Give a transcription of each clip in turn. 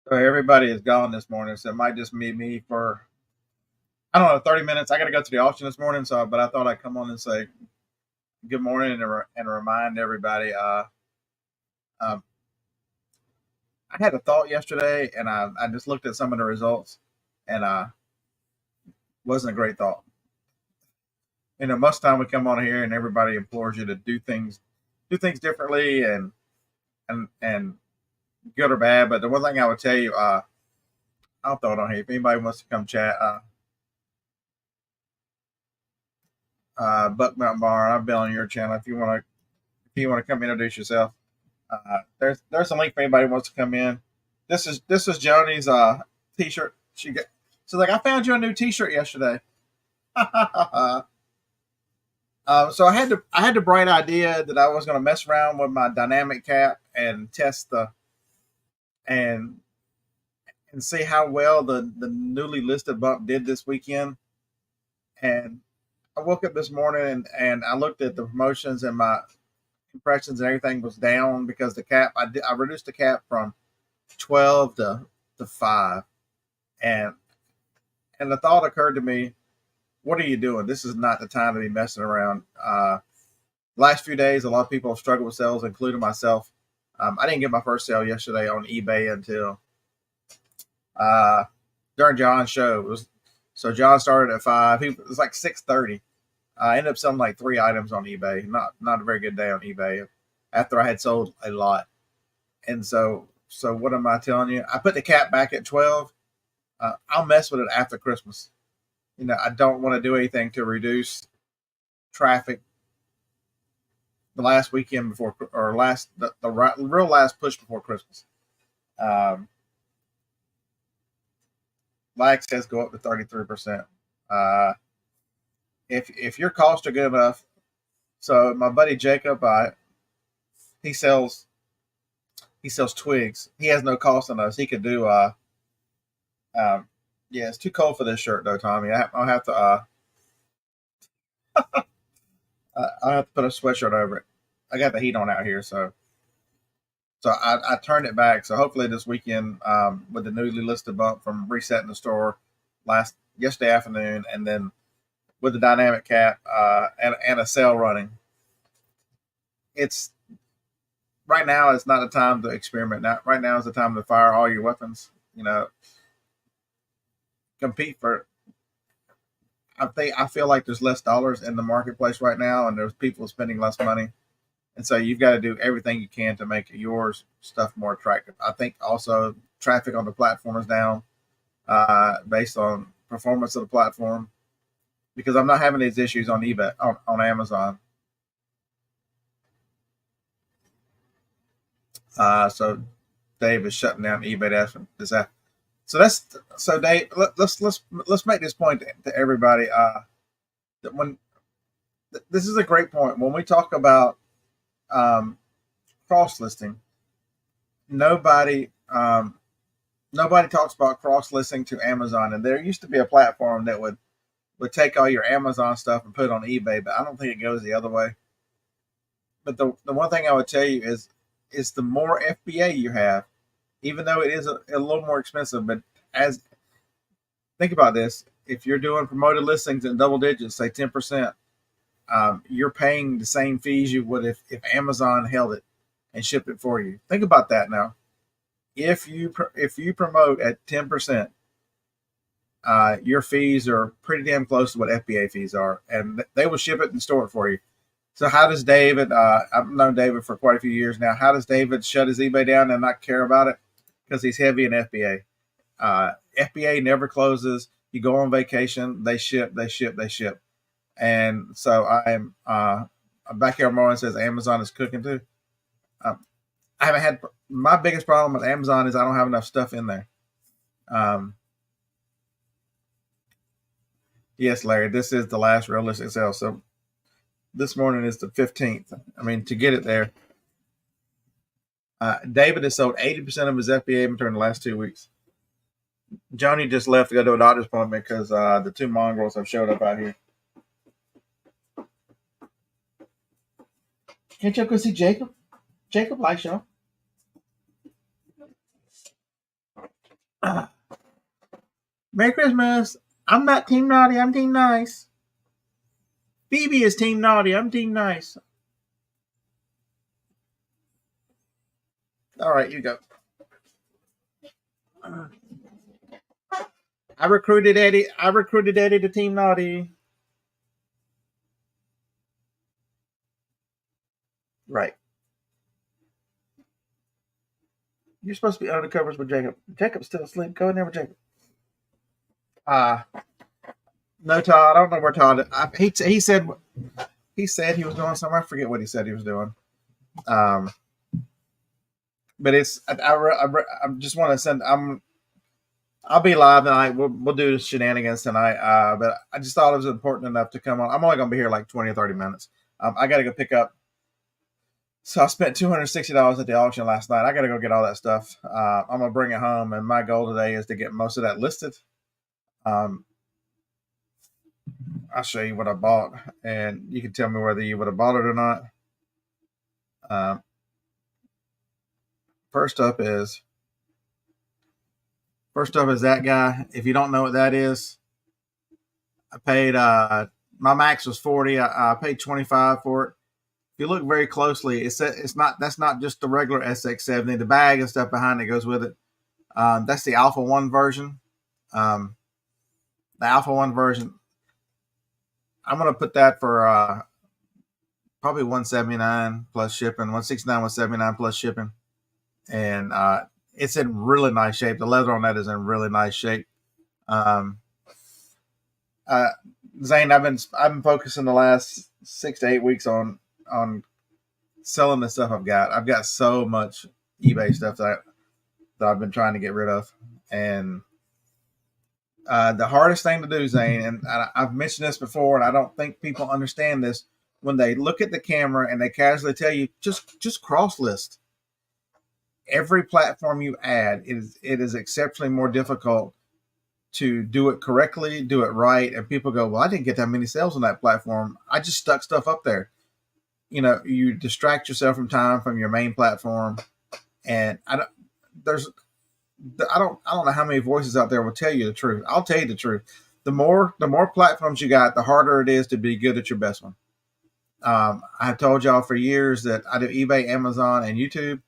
So everybody is gone this morning, so it might just be me for I don't know 30 minutes. I got to go to the auction this morning, but I thought I'd come on and say good morning and remind everybody. Um, I had a thought yesterday, and I just looked at some of the results, and wasn't a great thought. Most of the time we come on here and everybody implores you to do things differently, and good or bad. But the one thing I would tell you, I'll throw it on here if anybody wants to come chat. Buck Mountain Bar. I've been on your channel if you want to come introduce yourself. There's a link for anybody who wants to come in. This is Joni's t-shirt. She's like, I found you a new t-shirt yesterday. So I had the bright idea that I was going to mess around with my dynamic cap and test the and and see how well the newly listed bump did this weekend. And I woke up this morning and I looked at the promotions, and my impressions and everything was down because I reduced the cap from 12 to 5. And and the thought occurred to me, what are you doing? This is not the time to be messing around. Last few days, a lot of people have struggled with sales, including myself. I didn't get my first sale yesterday on eBay until uh, during John's show. So John started at 5. It was like 6:30. I ended up selling like 3 items on eBay. Not a very good day on eBay after I had sold a lot. And so what am I telling you? I put the cap back at 12. I'll mess with it after Christmas. I don't want to do anything to reduce traffic the last weekend before, or the real last push before Christmas. Um, like says go up to 33%. Uh, if your costs are good enough, so my buddy Jacob, he sells he sells twigs. He has no cost on those. He could do um, yeah, it's too cold for this shirt though, Tommy. I'll have to I'll have to put a sweatshirt over it. I got the heat on out here, so I turned it back. So hopefully this weekend, with the newly listed bump from resetting the store last yesterday afternoon, and then with the dynamic cap and a sale running, it's right now. It's not the time to experiment. Now, right now is the time to fire all your weapons. Compete for. I feel like there's less dollars in the marketplace right now, and there's people spending less money. And so you've got to do everything you can to make yours stuff more attractive. I think also traffic on the platform is down based on performance of the platform, because I'm not having these issues on eBay on Amazon. So Dave is shutting down eBay. So Dave. Let's make this point to everybody. That when This is a great point when we talk about um, cross listing. Nobody nobody talks about cross listing to Amazon, and there used to be a platform that would take all your Amazon stuff and put it on eBay, but I don't think it goes the other way. But the one thing I would tell you is the more FBA you have, even though it is a little more expensive, but as think about this, if you're doing promoted listings in double digits, say 10%, you're paying the same fees you would if Amazon held it and shipped it for you. Think about that now. If you promote at 10%, your fees are pretty damn close to what FBA fees are, and they will ship it and store it for you. So how does David? I've known David for quite a few years now. How does David shut his eBay down and not care about it? Because he's heavy in FBA. FBA never closes. You go on vacation, they ship, they ship, they ship. And so I'm back here. Morning says Amazon is cooking too. Um, I haven't had my biggest problem with Amazon is I don't have enough stuff in there. Um, yes, Larry, this is the last realistic sale. So this morning is the 15th. I mean, to get it there, David has sold 80% of his FBA inventory in the last 2 weeks. Joni just left to go to a doctor's appointment because the two mongrels have showed up out here. Can't you go see Jacob? Jacob likes y'all. Merry Christmas. I'm not Team Naughty. I'm Team Nice. Phoebe is Team Naughty. I'm Team Nice. All right, you go. I recruited Eddie. I recruited Eddie to Team Naughty. Right. You're supposed to be under the covers with Jacob. Jacob's still asleep. Go in there with Jacob. Uh no, Todd. I don't know where Todd is. He said he was doing something. I forget what he said he was doing. Um, but it's I just want to send. I'll be live tonight. We'll do shenanigans tonight. But I just thought it was important enough to come on. I'm only gonna be here like 20 or 30 minutes. I got to go pick up. So I spent $260 at the auction last night. I got to go get all that stuff. I'm gonna bring it home, and my goal today is to get most of that listed. Um, I'll show you what I bought, and you can tell me whether you would have bought it or not. Um, first up is that guy. If you don't know what that is, I paid my max was 40. I paid 25 for it. If you look very closely, it's not that's not just the regular SX70. The bag and stuff behind it goes with it. That's the Alpha 1 version. The Alpha 1 version. I'm gonna put that for probably 179 plus shipping, 169, 179 plus shipping, and it's in really nice shape. The leather on that is in really nice shape. Um, Zane, I've been focusing the last 6 to 8 weeks on selling the stuff I've got. I've got so much eBay stuff that I've been trying to get rid of, and the hardest thing to do, Zane, and I've mentioned this before, and I don't think people understand this. When they look at the camera and they casually tell you, just cross list. Every platform you add, it is exceptionally more difficult to do it correctly, do it right. And people go, well, I didn't get that many sales on that platform. I just stuck stuff up there. You distract yourself from time from your main platform. And I don't know how many voices out there will tell you the truth. I'll tell you the truth. The more platforms you got, the harder it is to be good at your best one. I have told y'all for years that I do eBay, Amazon, and YouTube.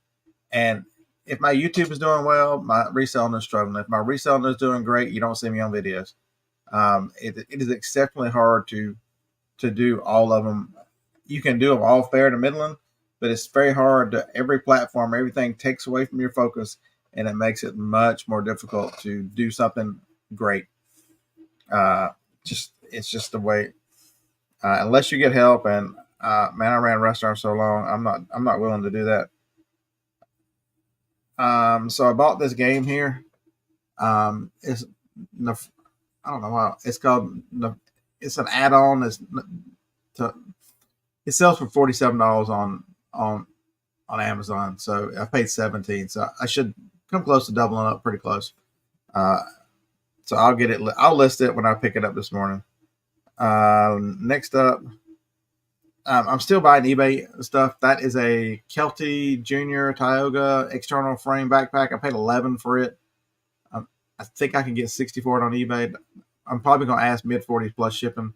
And if my YouTube is doing well, my reselling is struggling. If my reselling is doing great, you don't see me on videos. It is exceptionally hard to do all of them. You can do them all fair to middling, but it's very hard to every platform. Everything takes away from your focus, and it makes it much more difficult to do something great. It's just the way. Unless you get help, and man, I ran restaurants so long, I'm not willing to do that. So I bought this game here. It's I don't know why it's called. It's an add-on. It sells for $47 on Amazon. So I paid 17. So I should come close to doubling up, pretty close. So I'll get it. I'll list it when I pick it up this morning. Next up, I'm still buying eBay stuff. That is a Kelty Junior Tioga external frame backpack. I paid 11 for it. I think I can get 60 for it on eBay. I'm probably going to ask mid 40s plus shipping.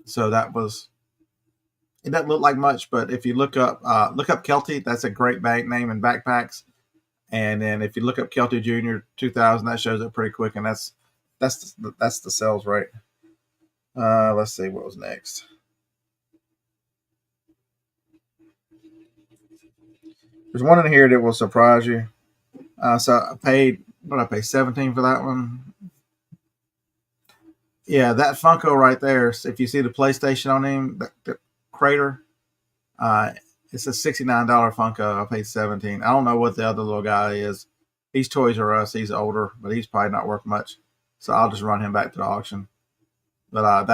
So it doesn't look like much, but if you look up Kelty, that's a great bag name in backpacks. And then if you look up Kelty Junior 2000, that shows up pretty quick, and that's the sales rate. Let's see what was next. There's one in here that will surprise you. So I paid, what did I pay? 17 for that one. Yeah, that Funko right there. If you see the PlayStation on him, the crater, it's a $69 Funko. I paid 17. I don't know what the other little guy is. He's Toys R Us. He's older, but he's probably not worth much. So I'll just run him back to the auction. But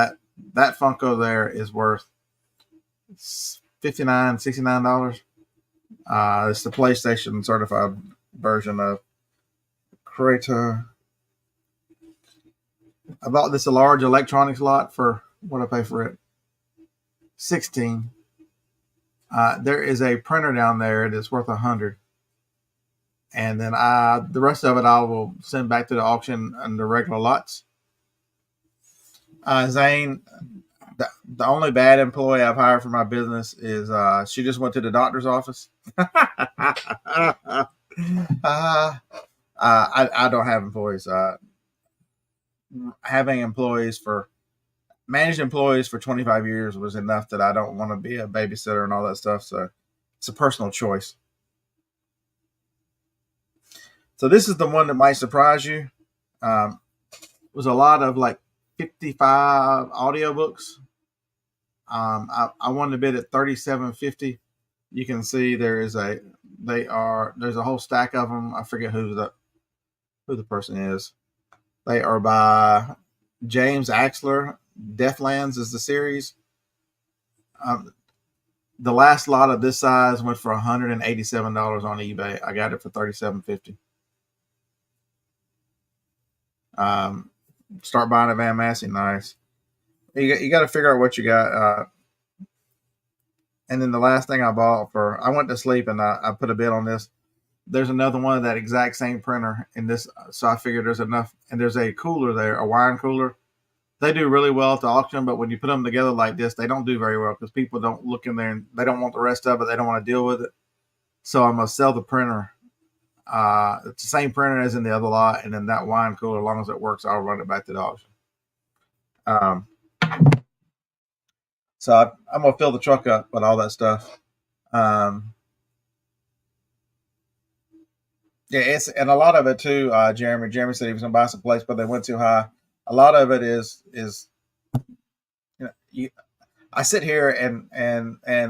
that Funko there is worth $59, $69. It's the PlayStation certified version of Creator. I bought this a large electronics lot for what I pay for it, 16. There is a printer down there that's worth 100. and then the rest of it I will send back to the auction and the regular lots. Zane, the only bad employee I've hired for my business is she just went to the doctor's office. I don't have employees. Having managed employees for 25 years was enough that I don't want to be a babysitter and all that stuff. So it's a personal choice. So this is the one that might surprise you. It was a lot of like 55 audiobooks. I wanted to bid at $37.50. You can see there's a whole stack of them. I forget who the person is. They are by James Axler. Deathlands is the series. The last lot of this size went for $187 on eBay. I got it for $37.50. Start buying at Van Massey. Nice. You got to figure out what you got. And then the last thing I bought I went to sleep and I put a bid on this. There's another one of that exact same printer in this. So I figured there's enough. And there's a cooler there, a wine cooler. They do really well at the auction, but when you put them together like this, they don't do very well because people don't look in there and they don't want the rest of it. They don't want to deal with it. So I'm going to sell the printer. It's the same printer as in the other lot. And then that wine cooler, as long as it works, I'll run it back to the auction. So I'm going to fill the truck up with all that stuff. Yeah, and a lot of it too, Jeremy. Jeremy said he was going to buy some plates, but they went too high. A lot of it is I sit here and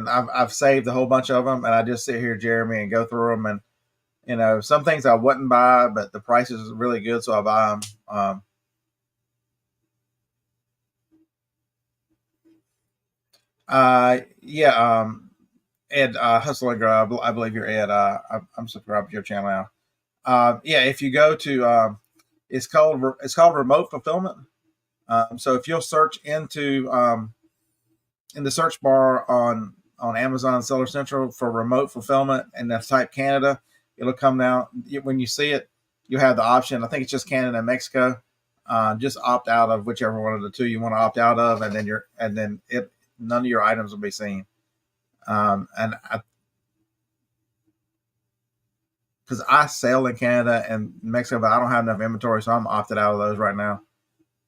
I've saved a whole bunch of them, and I just sit here, Jeremy, and go through them. And some things I wouldn't buy, but the price is really good, so I buy them. Ed Hustle and Grow. I believe you're Ed. I'm subscribed to your channel now. Yeah, if you go to it's called remote fulfillment. So if you'll search into in the search bar on Amazon Seller Central for remote fulfillment and then type Canada, it'll come down. When you see it, you have the option. I think it's just Canada and Mexico. Just opt out of whichever one of the two you want to opt out of, and then none of your items will be seen. Because I sell in Canada and Mexico, but I don't have enough inventory, so I'm opted out of those right now.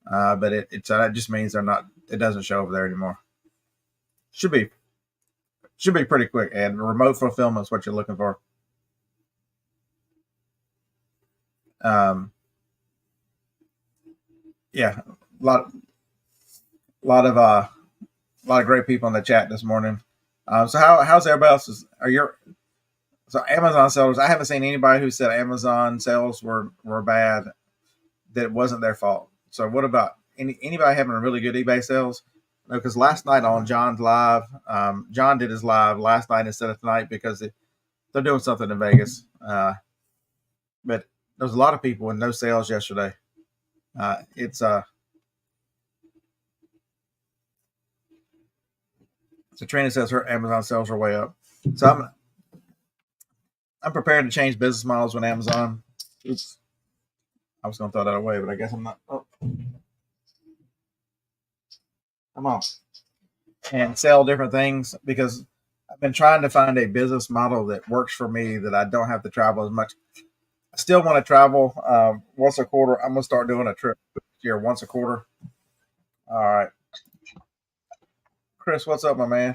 But it just means it doesn't show over there anymore. Should be pretty quick. And remote fulfillment is what you're looking for. Yeah, a lot of great people in the chat this morning. So how's everybody else's? So Amazon sellers? I haven't seen anybody who said Amazon sales were bad, that it wasn't their fault. So what about anybody having a really good eBay sales? No, because last night on John's live, John did his live last night instead of tonight because they're doing something in Vegas. But there's a lot of people with no sales yesterday. So Trina says her Amazon sales are way up. So I'm preparing to change business models with Amazon. Oops. I was going to throw that away, but I guess I'm not. Oh. Come on. And sell different things because I've been trying to find a business model that works for me, that I don't have to travel as much. I still want to travel once a quarter. I'm going to start doing a trip here once a quarter. All right. Chris, what's up, my man?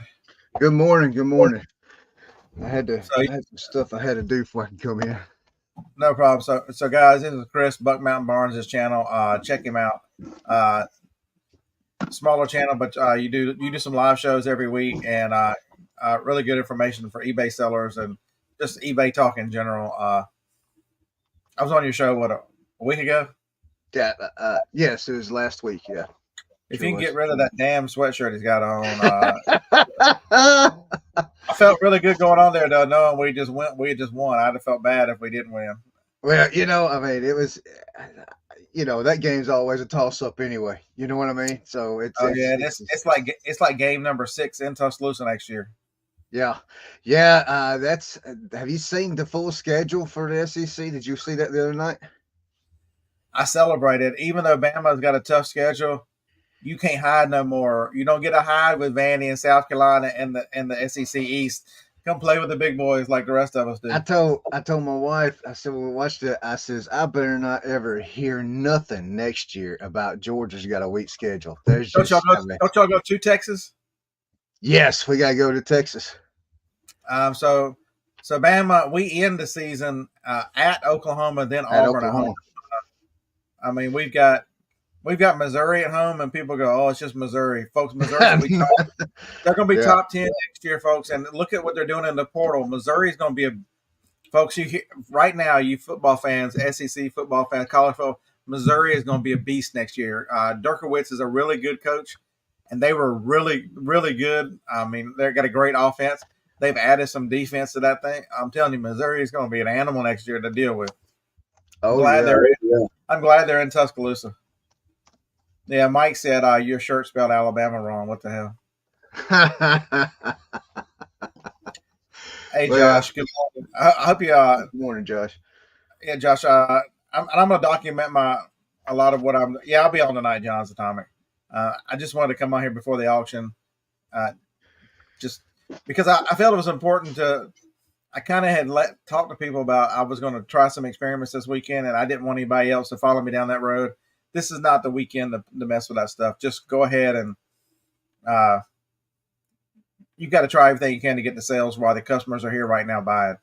Good morning. Good morning. I had some stuff I had to do before I could come in. No problem. So guys, this is Chris, Buck Mountain Barnes' channel. Check him out. Smaller channel, but you do some live shows every week, and really good information for eBay sellers and just eBay talk in general. I was on your show a week ago. Yeah. Yes, it was last week. Yeah. If you can get rid of that damn sweatshirt he's got on, I felt really good going on there, though, knowing we just won. I'd have felt bad if we didn't win. Well, I mean, it was, that game's always a toss up anyway. You know what I mean? So it's like game number 6 in Tuscaloosa next year. Yeah. That's. Have you seen the full schedule for the SEC? Did you see that the other night? I celebrated, even though Bama's got a tough schedule. You can't hide no more. You don't get to hide with Vandy and South Carolina and the SEC East. Come play with the big boys like the rest of us do. I told my wife, I said, "Well, watch it." I says, "I better not ever hear nothing next year about Georgia's got a weak schedule." There's just, I mean, Don't y'all go to Texas? yes, we gotta go to Texas. So Bama, we end the season at Oklahoma, then At Auburn at home. Oklahoma. I mean, we've got Missouri at home, and people go, "Oh, it's just Missouri, folks." Missouri's gonna be they're going to be Yeah. top 10 next year, folks. And look at what they're doing in the portal. Missouri's going to be folks. You right now, you football fans, SEC football fans, college football. Missouri is going to be a beast next year. Derkowitz is a really good coach, and they were really, really good. I mean, they've got a great offense. They've added some defense to that thing. I'm telling you, Missouri is going to be an animal next year to deal with. Oh yeah. I'm glad they're in Tuscaloosa. Yeah, Mike said your shirt spelled Alabama wrong. What the hell? Hey, Well, Josh. Good morning. I hope you. good morning, Josh. Yeah, Josh. I'm going to document a lot of what I'm. Yeah, I'll be on tonight, John's Atomic. I just wanted to come on here before the auction, just because I felt it was important to. I kind of had talked to people about I was going to try some experiments this weekend, and I didn't want anybody else to follow me down that road. This is not the weekend to mess with that stuff. Just go ahead and you've got to try everything you can to get the sales while the customers are here right now buying.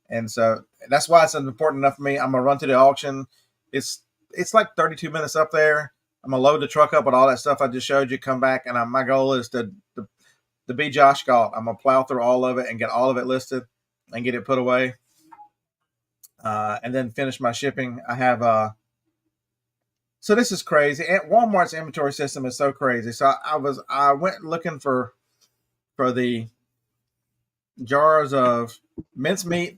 And so that's why it's important enough for me. I'm gonna run to the auction. It's like 32 minutes up there. I'm gonna load the truck up with all that stuff I just showed you. Come back, and my goal is to be Josh Galt. I'm gonna plow through all of it and get all of it listed and get it put away, and then finish my shipping. I have so this is crazy. Walmart's inventory system is so crazy. So I went looking for the jars of mincemeat.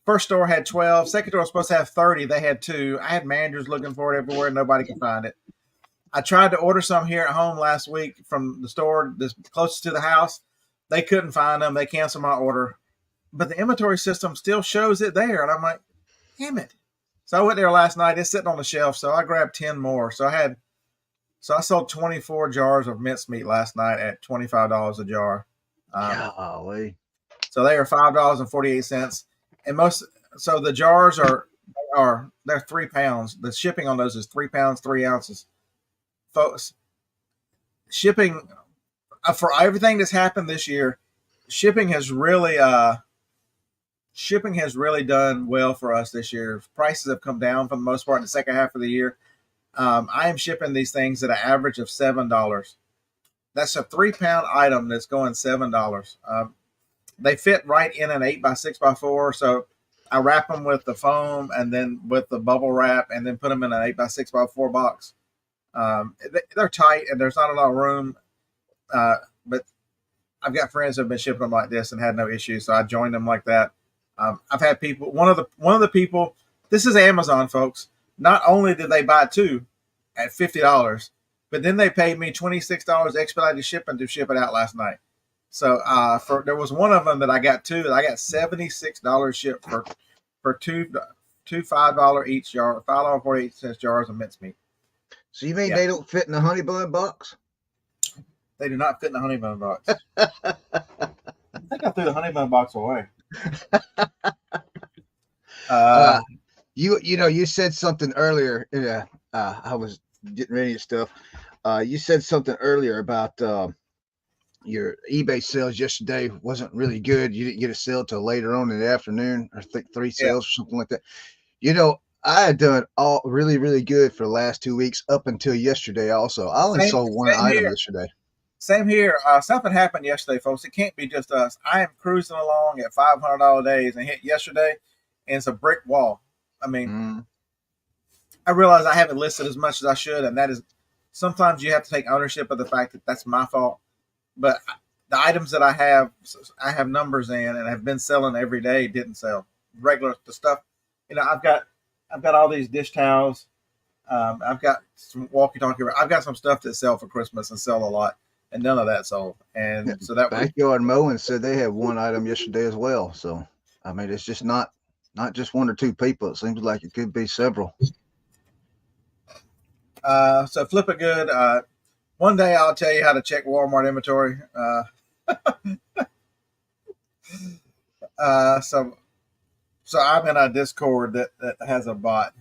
First store had 12. Second store was supposed to have 30. They had 2. I had managers looking for it everywhere. Nobody could find it. I tried to order some here at home last week from the store that's closest to the house. They couldn't find them. They canceled my order. But the inventory system still shows it there. And I'm like, damn it. So I went there last night. It's sitting on the shelf. So I grabbed 10 more. So I sold 24 jars of mincemeat last night at $25 a jar. Golly. So they are $5.48. And so the jars they're 3 pounds. The shipping on those is 3 pounds, 3 ounces. Folks, shipping for everything that's happened this year, shipping has really done well for us this year. Prices have come down for the most part in the second half of the year. I am shipping these things at an average of $7. That's a 3 pound item that's going $7. They fit right in an 8x6x4. So I wrap them with the foam and then with the bubble wrap and then put them in an 8x6x4 box. They're tight and there's not a lot of room. But I've got friends who have been shipping them like this and had no issues. So I joined them like that. I've had people, one of the people, this is Amazon, folks. Not only did they buy 2 at $50, but then they paid me $26 expedited shipping to ship it out last night. So there was one of them that I got 2. I got $76 shipped for two $5 each jar, $5.48 jars of mincemeat. So you mean they don't fit in the honey bun box? They do not fit in the honey bun box. I think I threw the honey bun box away. You said something earlier. I was getting ready to stuff. You said something earlier about your eBay sales yesterday wasn't really good. You didn't get a sale till later on in the afternoon. I think 3 sales or something like that. I had done all really, really good for the last 2 weeks up until yesterday. Also, I only sold one item yesterday. Same here. Something happened yesterday, folks. It can't be just us. I am cruising along at $500 days and hit yesterday, and it's a brick wall. I mean, I realize I haven't listed as much as I should, and that is sometimes you have to take ownership of the fact that that's my fault. But the items that I have numbers in and have been selling every day didn't sell. The stuff, I've got all these dish towels. I've got some walkie-talkie. I've got some stuff that sell for Christmas and sell a lot. and none of that sold. And so that was, Backyard Mowing said they had one item yesterday as well. So I mean, it's just not just one or two people. It seems like it could be several. so flip it good. One day I'll tell you how to check Walmart inventory. So I'm in a Discord that has a bot,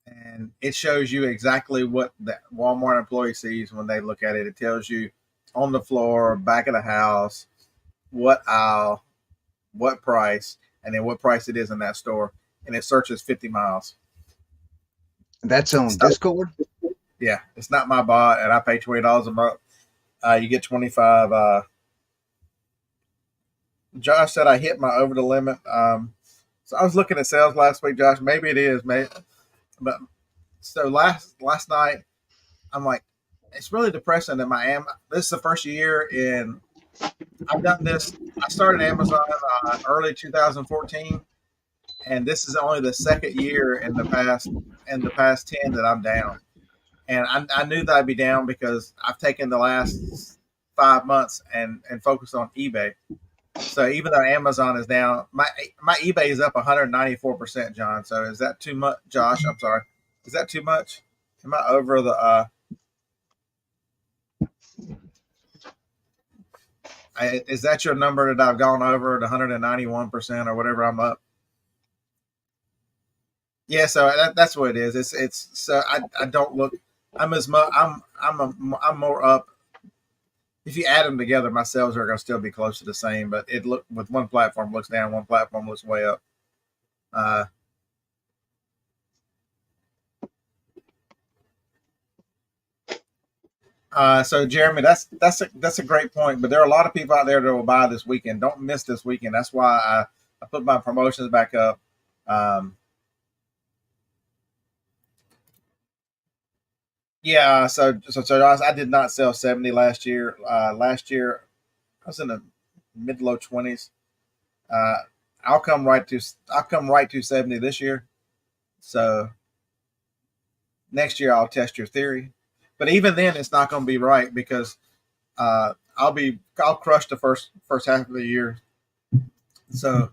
and it shows you exactly what the Walmart employee sees when they look at it. It tells you on the floor, back of the house, what aisle, what price, and then what price it is in that store, and it searches 50 miles. That's on Discord. Yeah, it's not my bot, and I pay $20 a month. You get 25. Josh said I hit my over the limit. So I was looking at sales last week, Josh. Maybe it is, maybe, but so last night, I'm like, it's really depressing that this is the first year in. I've done this. I started Amazon early 2014, and this is only the second year in the past 10 that I'm down. And I knew that I'd be down because I've taken the last 5 months and focused on eBay. So even though Amazon is down, my eBay is up 194%, John. So is that too much, Josh? I'm sorry. Is that too much? Am I over the? Is that your number that I've gone over at 191% or whatever I'm up? Yeah, so that's what it is. It's so I don't look. I'm as much. I'm more up. If you add them together, my sales are going to still be close to the same. But it look with one platform looks down, one platform looks way up. So Jeremy, that's a great point. But there are a lot of people out there that will buy this weekend. Don't miss this weekend. That's why I put my promotions back up. Yeah, so I did not sell 70 last year. Last year I was in the mid low 20s. Uh, I'll come right to 70 this year. So next year I'll test your theory, but even then it's not going to be right because I'll crush the first half of the year. So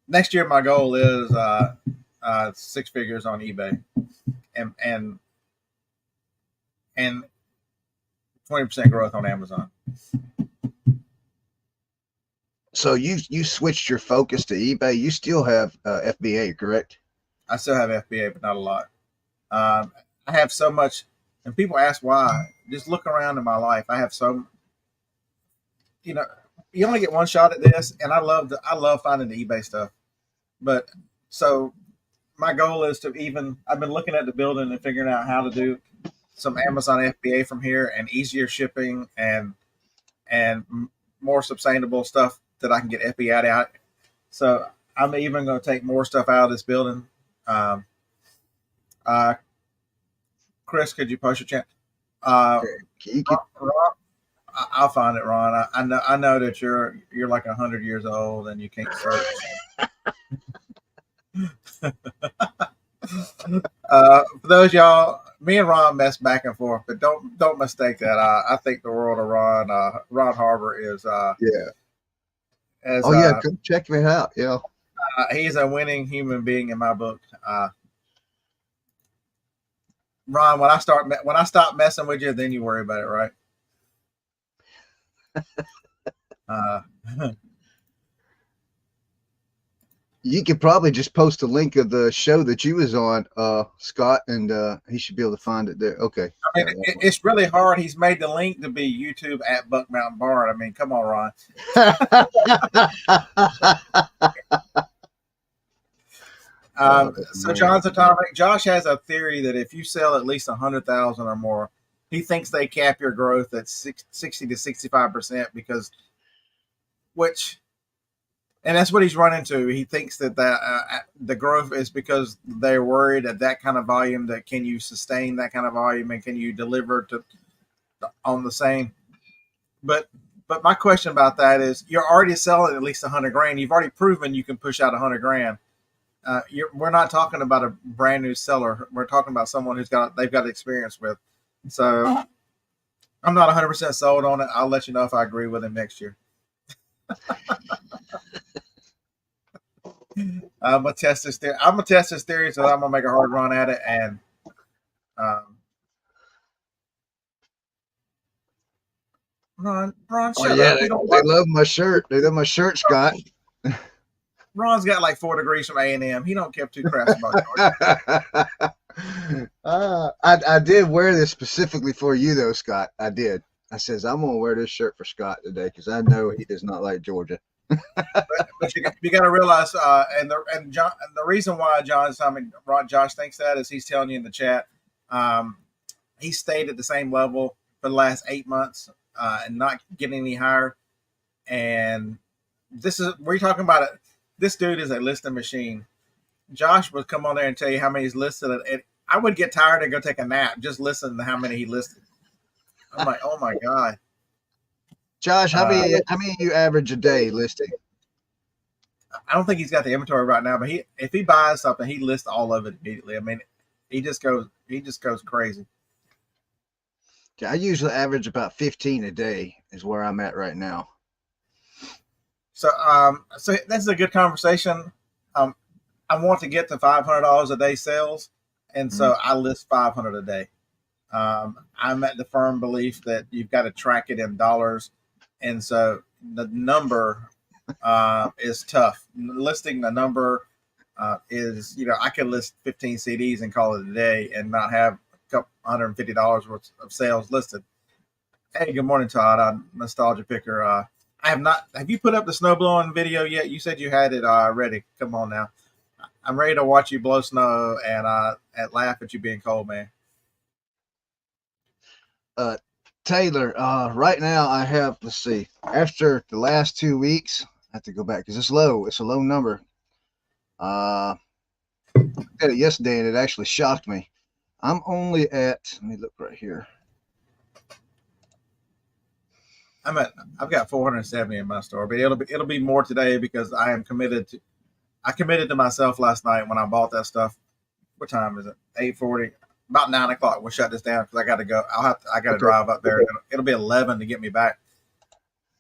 next year my goal is six figures on eBay and 20% growth on Amazon. So you switched your focus to eBay. You still have FBA, correct? I still have FBA, but not a lot. I have so much, and people ask why. Just look around in my life. I have so, you only get one shot at this, and I love finding the eBay stuff. But so my goal is to I've been looking at the building and figuring out how to do some Amazon FBA from here and easier shipping and more sustainable stuff that I can get FBA out. So I'm even going to take more stuff out of this building. Chris, could you post your chat? Ron, I'll find it, Ron. I know that you're like 100 years old and you can't search. For those y'all, me and Ron mess back and forth, but don't mistake that. I think the world of Ron Harbor is yeah. As come check me out. Yeah, he's a winning human being in my book. Ron, when I stop messing with you, then you worry about it, right? You could probably just post a link of the show that you was on, Scott, and he should be able to find it there. Okay. I mean, it's really hard. He's made the link to be YouTube at Buck Mountain Barn. I mean, come on, Ron. So John's Atomic. Josh has a theory that if you sell at least 100,000 or more, he thinks they cap your growth at 60 to 65% because, and that's what he's run into. He thinks that the growth is because they're worried at that kind of volume that can you sustain that kind of volume and can you deliver on the same. But my question about that is you're already selling at least 100 grand. You've already proven you can push out 100 grand. We're not talking about a brand new seller. We're talking about someone they've got experience with. So I'm not 100% sold on it. I'll let you know if I agree with him next year. I'm gonna test this theory. I'm gonna test this theory, so I'm gonna make a hard run at it. And um, Ron, Oh shut yeah, up. He don't they like. love my shirt. They love my shirt, Scott. Ron's got like 4 degrees from A&M. He don't give two craps about Georgia. I did wear this specifically for you though, Scott. I did. I says I'm gonna wear this shirt for Scott today because I know he does not like Georgia. But you got to realize, and the reason why Josh thinks that is he's telling you in the chat, um, he stayed at the same level for the last 8 months and not getting any higher. And this is we're talking about it. This dude is a listing machine. Josh would come on there and tell you how many he's listed, and I would get tired and go take a nap just listening to how many he listed. I'm like, oh my god. Josh, Uh, how many you average a day listing? I don't think he's got the inventory right now, but if he buys something, he lists all of it immediately. I mean, he just goes crazy. I usually average about 15 a day is where I'm at right now. So this is a good conversation. I want to get to $500 a day sales, and so I list 500 a day. I'm at the firm belief that you've got to track it in dollars, and so the number is tough. Listing the number is, I could list 15 CDs and call it a day and not have a couple $150 worth of sales listed. Hey, good morning, Todd. I'm Nostalgia Picker. I have not. Have you put up the snow blowing video yet? You said you had it ready. Come on now. I'm ready to watch you blow snow and laugh at you being cold, man. Taylor, right now I have, let's see, after the last 2 weeks, I have to go back because it's low. It's a low number. I did it yesterday and it actually shocked me. I'm only at, let me look right here. I've got 470 in my store, but it'll be more today because I committed to myself last night when I bought that stuff. What time is it? 8:40. About 9 o'clock. We'll shut this down because I got to go. I got to drive up there. It'll be 11 to get me back,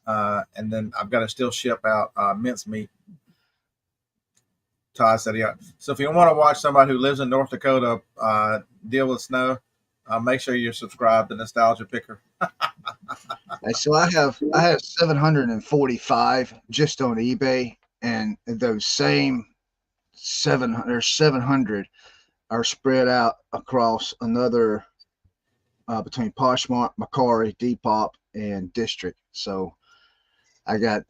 and then I've got to still ship out mincemeat. Todd said, "Yeah." So if you want to watch somebody who lives in North Dakota deal with snow, make sure you're subscribed to Nostalgia Picker. So I have 745 just on eBay, and those same 700 are spread out across another between Poshmark, Macari, Depop, and District. So I got,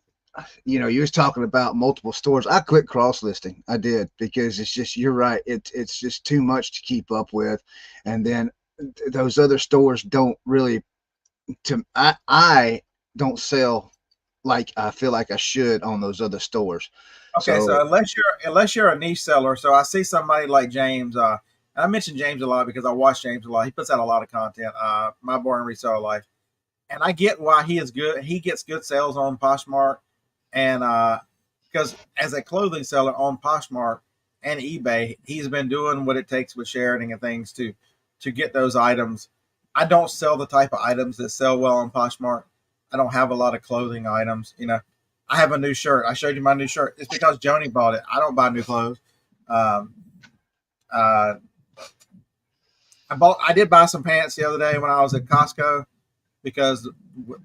you was talking about multiple stores. I quit cross listing. I did because it's just, you're right. It's just too much to keep up with, and then those other stores don't really. I don't sell like I feel like I should on those other stores. Okay, so unless you're a niche seller, so I see somebody like James. And I mention James a lot because I watch James a lot. He puts out a lot of content. My Boring Reseller Life, and I get why he is good. He gets good sales on Poshmark, and because as a clothing seller on Poshmark and eBay, he's been doing what it takes with Sheridan and things to get those items. I don't sell the type of items that sell well on Poshmark. I don't have a lot of clothing items. I have a new shirt. I showed you my new shirt. It's because Joni bought it. I don't buy new clothes. Um, uh, I did buy some pants the other day when I was at Costco because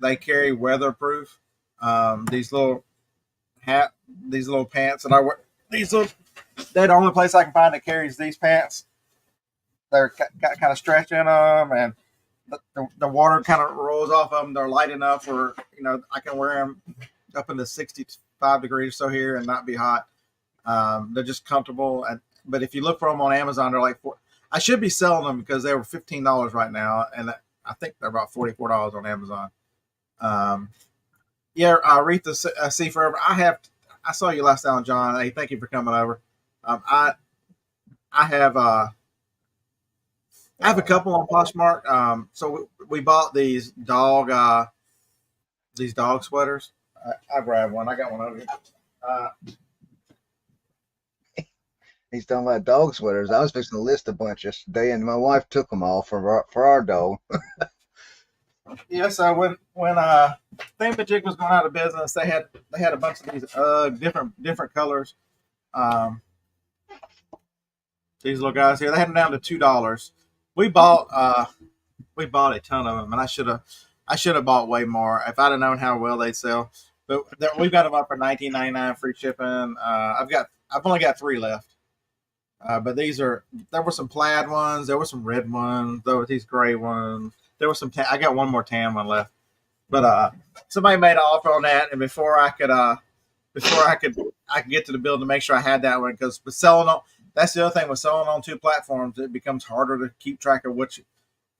they carry weatherproof. These little pants that I wear. They're the only place I can find that carries these pants. They're got kind of stretch in them, and the water kind of rolls off of them. They're light enough where I can wear them up into 65 degrees or so here and not be hot. They're just comfortable. But if you look for them on Amazon, they're like I should be selling them because they were $15 right now, and I think they're about $44 on Amazon. Aretha C Forever. I saw you last time, John. Hey, thank you for coming over. I have a couple on Poshmark. So we bought these dog sweaters. I grabbed one. I got one over here. He's talking about dog sweaters. I was fixing to list a bunch yesterday, and my wife took them all for our dog. Yeah, so when Thingamajig was going out of business, they had a bunch of these different colors. Um, these little guys here, they had them down to $2. We bought uh we bought a ton of them, and I should have bought way more if I'd have known how well they sell. But we've got them up for 19.99 free shipping. I've only got three left. But there were some plaid ones, there were some red ones, there were these gray ones. There was I got one more tan one left. But somebody made an offer on that, and before I could get to the building to make sure I had that one, because selling on that's the other thing with selling on two platforms, it becomes harder to keep track of which.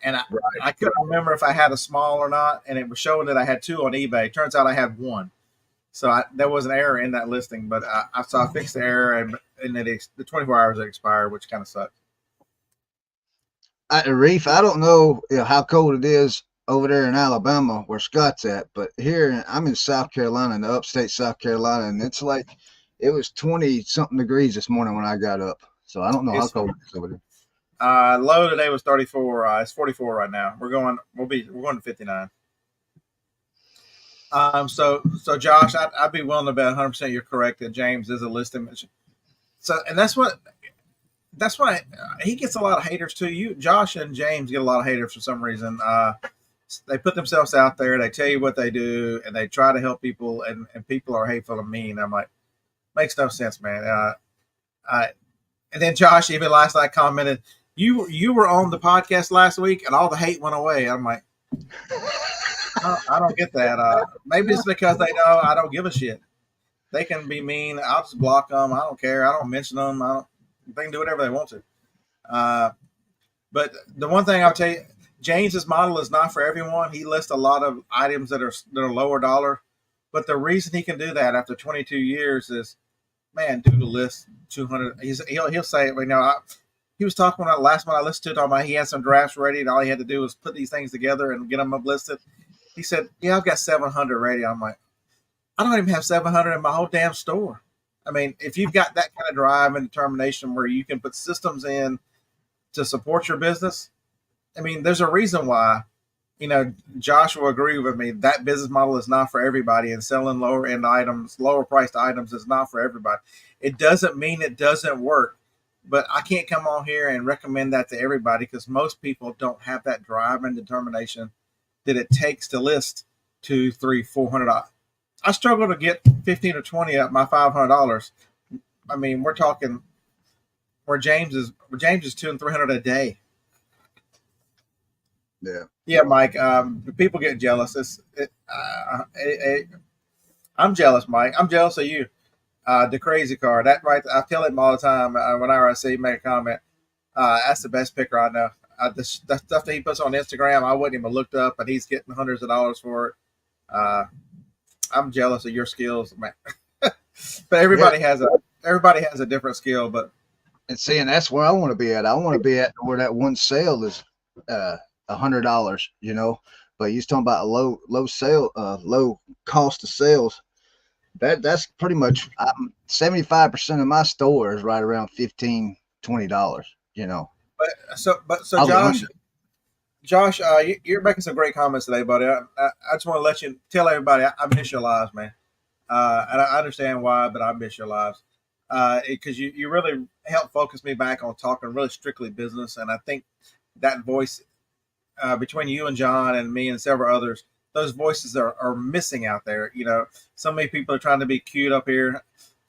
And Right. I couldn't remember if I had a small or not, and it was showing that I had two on eBay. Turns out I had one, so there was an error in that listing. But I fixed the error, and the 24 hours it expired, which kind of sucked. Reef, I don't know, how cold it is over there in Alabama where Scott's at, but here I'm in South Carolina, in the upstate South Carolina, and it's like it was 20 something degrees this morning when I got up. So I don't know how It's cold it is over there. low today was 34. It's 44 right now. We're going to 59. So Josh, I'd be willing to bet 100% you're correct that James is a listing. So, and that's why he gets a lot of haters too. Josh and James get a lot of haters for some reason. They put themselves out there. They tell you what they do, and they try to help people, and people are hateful and mean. I'm like, makes no sense, man. And then Josh even last night commented, "You were on the podcast last week, and all the hate went away." I'm like, I don't get that. Maybe it's because they know I don't give a shit. They can be mean. I'll just block them. I don't care. I don't mention them. They can do whatever they want to. Uh, but the one thing I'll tell you, James's model is not for everyone. He lists a lot of items that are lower dollar, but the reason he can do that after 22 years is, man, do the list 200. He'll say, he was talking about last one I listened to, talking about he had some drafts ready, and all he had to do was put these things together and get them up listed. He said, "Yeah, I've got 700 ready." I'm like, I don't even have 700 in my whole damn store. I mean, if you've got that kind of drive and determination where you can put systems in to support your business, I mean, there's a reason why, Josh will agree with me. That business model is not for everybody, and selling lower end items, lower priced items is not for everybody. It doesn't mean it doesn't work, but I can't come on here and recommend that to everybody because most people don't have that drive and determination that it takes to list two, three, 400. I struggle to get 15 or 20 at my $500. I mean, we're talking where James is 200 and 300 a day. Yeah. Yeah, Mike. People get jealous. I'm jealous, Mike. I'm jealous of you. The crazy car. That right. I tell him all the time whenever I see him make a comment. That's the best picker I know. The stuff that he puts on Instagram, I wouldn't even looked up, and he's getting hundreds of dollars for it. Uh, I'm jealous of your skills, man. But Yeah. everybody has a different skill. But And see, and that's where I want to be at. I want to be at where that one sale is $100, But you're talking about a low cost of sales. That's pretty much 75% of my store is right around $15-$20. so I'll be Josh, honest. you're making some great comments today, buddy. I just want to let you tell everybody I miss your lives, man. And I understand why, but I miss your lives because you really helped focus me back on talking really strictly business. And I think that voice between you and John and me and several others, those voices are missing out there. So many people are trying to be cute up here.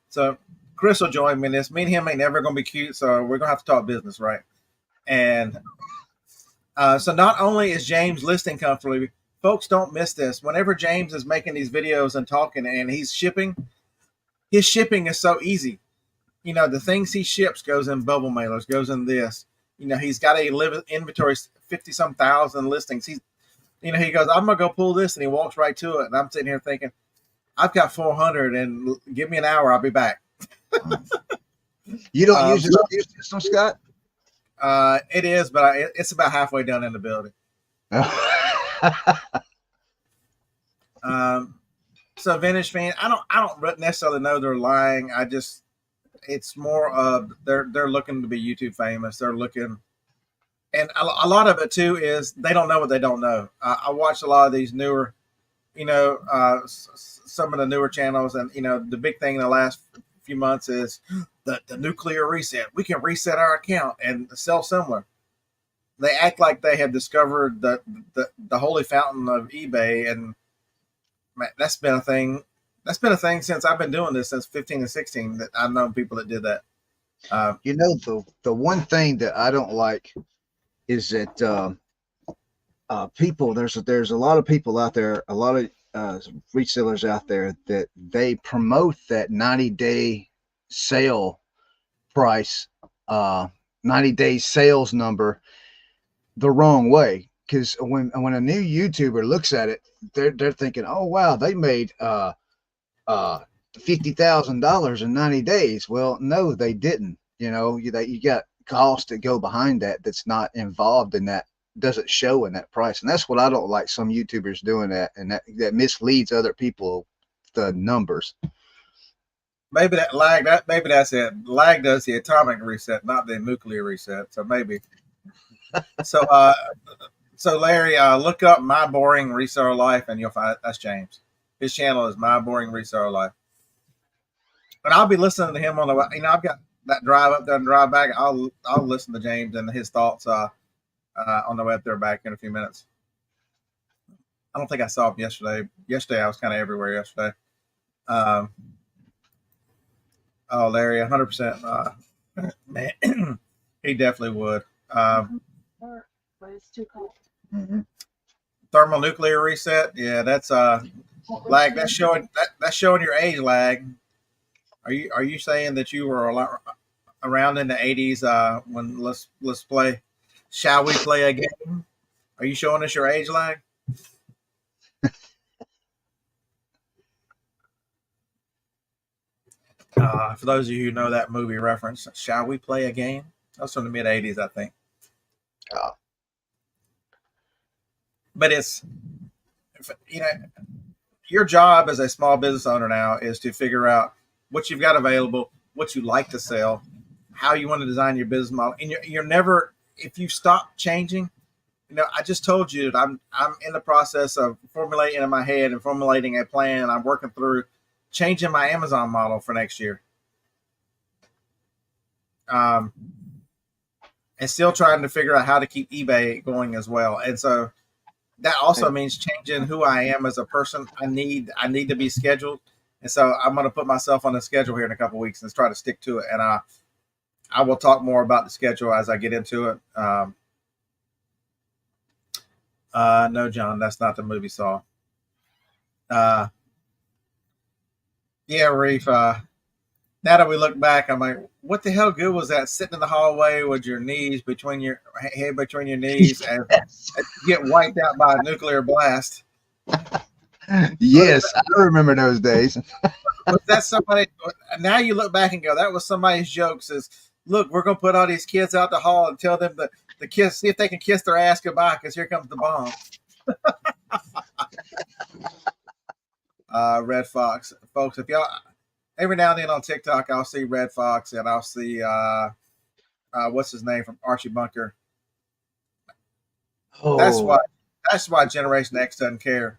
So Chris will join me in this. Me and him ain't never going to be cute, so we're going to have to talk business, right? And so not only is James listing comfortably, folks don't miss this. Whenever James is making these videos and talking and he's shipping, his shipping is so easy. The things he ships goes in bubble mailers, goes in this. He's got a inventory 50 some thousand listings. He goes, I'm gonna go pull this, and he walks right to it. And I'm sitting here thinking, I've got 400, and give me an hour, I'll be back. You don't use So, this system, Scott? it is, but it's about halfway done in the building. So Vintage Fan, I don't necessarily know they're lying. It's more of they're looking to be YouTube famous. They're looking And a lot of it too is they don't know what they don't know. I watch a lot of these newer, some of the newer channels, and the big thing in the last few months is the nuclear reset. We can reset our account and sell similar. They act like they have discovered the holy fountain of eBay, and man, that's been a thing. That's been a thing since I've been doing this since 15 and 16. That I've known people that did that. The one thing that I don't like is that people there's a lot of people out there, a lot of resellers out there that they promote that 90-day sale price, 90-day sales number the wrong way. Because when a new YouTuber looks at it, they're thinking, oh wow, they made $50,000 in 90 days. Well, no, they didn't. You got costs that go behind that that's not involved in that, doesn't show in that price. And that's what I don't like some YouTubers doing, and that misleads other people, the numbers. Maybe maybe that's it. Lag does the atomic reset, not the nuclear reset. So maybe. So so Larry, look up My Boring Reseller Life, and you'll find that's James. His channel is My Boring Reseller Life. And I'll be listening to him on the way. I've got that drive up there and drive back. I'll listen to James and his thoughts on the way up there back in a few minutes. I don't think I saw him yesterday. Yesterday I was kind of everywhere yesterday. Oh, Larry, 100%. Man, he definitely would. But it's too cold. Thermonuclear reset. Yeah, that's lag. That's showing your age, lag. Are you saying that you were around in the 80s when let's play? Shall we play a game? Are you showing us your age, lag? For those of you who know that movie reference, Shall We Play a Game? That's from the mid 80s, I think. But it's, your job as a small business owner now is to figure out what you've got available, what you like to sell, how you want to design your business model. And you're never, if you stop changing, I just told you that I'm in the process of formulating in my head and formulating a plan. I'm working through changing my Amazon model for next year. And still trying to figure out how to keep eBay going as well. And so that also means changing who I am as a person. I need to be scheduled. And so I'm going to put myself on a schedule here in a couple of weeks and try to stick to it. And I will talk more about the schedule as I get into it. No, John, that's not the movie Saw. Yeah, Reef. Now that we look back, I'm like, what the hell good was that sitting in the hallway with your knees between your head between your knees and get wiped out by a nuclear blast? Yes, I remember those days. Was that somebody? Now you look back and go, that was somebody's joke. Says, look, we're going to put all these kids out the hall and tell them to kiss, see if they can kiss their ass goodbye, because here comes the bomb. Red Fox, folks. If y'all every now and then on TikTok, I'll see Red Fox and I'll see what's his name from Archie Bunker. Oh. That's why Generation X doesn't care.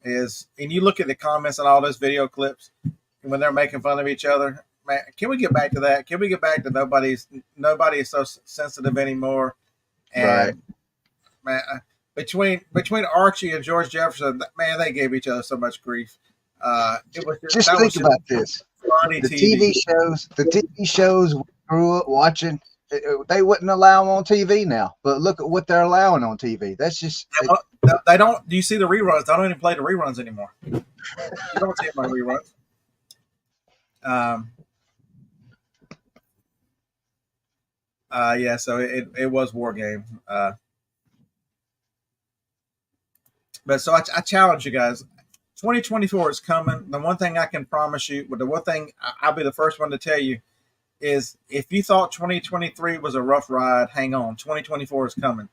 And you look at the comments on all those video clips when they're making fun of each other. Man, can we get back to that? Can we get back to nobody is so sensitive anymore? And right. Man, between Archie and George Jefferson, man, they gave each other so much grief. It was just think about this. The TV shows we grew up watching, they wouldn't allow them on TV now. But look at what they're allowing on TV. That's just they don't. Do you see the reruns? They don't even play the reruns anymore. You don't see my reruns. Yeah. So it was War Game. But so I challenge you guys. 2024 is coming. The one thing I can promise you, the one thing I'll be the first one to tell you is, if you thought 2023 was a rough ride, hang on. 2024 is coming.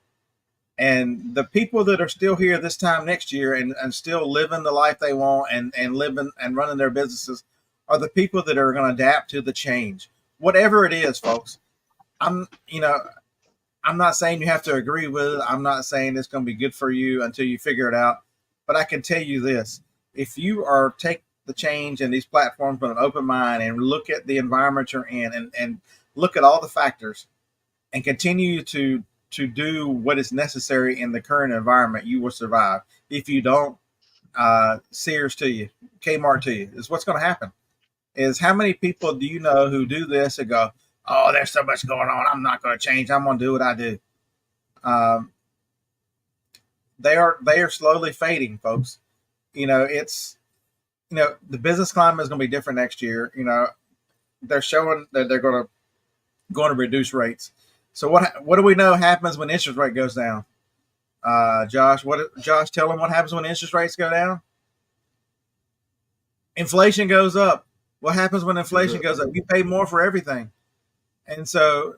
And the people that are still here this time next year and still living the life they want and living and running their businesses are the people that are going to adapt to the change. Whatever it is, folks. I'm I'm not saying you have to agree with it. I'm not saying it's going to be good for you until you figure it out. But I can tell you this: if you are take the change in these platforms with an open mind and look at the environment you're in, and look at all the factors, and continue to do what is necessary in the current environment, you will survive. If you don't, Sears to you, Kmart to you, is what's going to happen. Is how many people do you know who do this and go, "Oh, there's so much going on. I'm not going to change. I'm going to do what I do." Um, they are slowly fading, folks. It's the business climate is going to be different next year. They're showing that they're going to reduce rates. So what do we know happens when interest rate goes down? Josh, tell them what happens when interest rates go down. Inflation goes up. What happens when inflation goes up? You pay more for everything, and so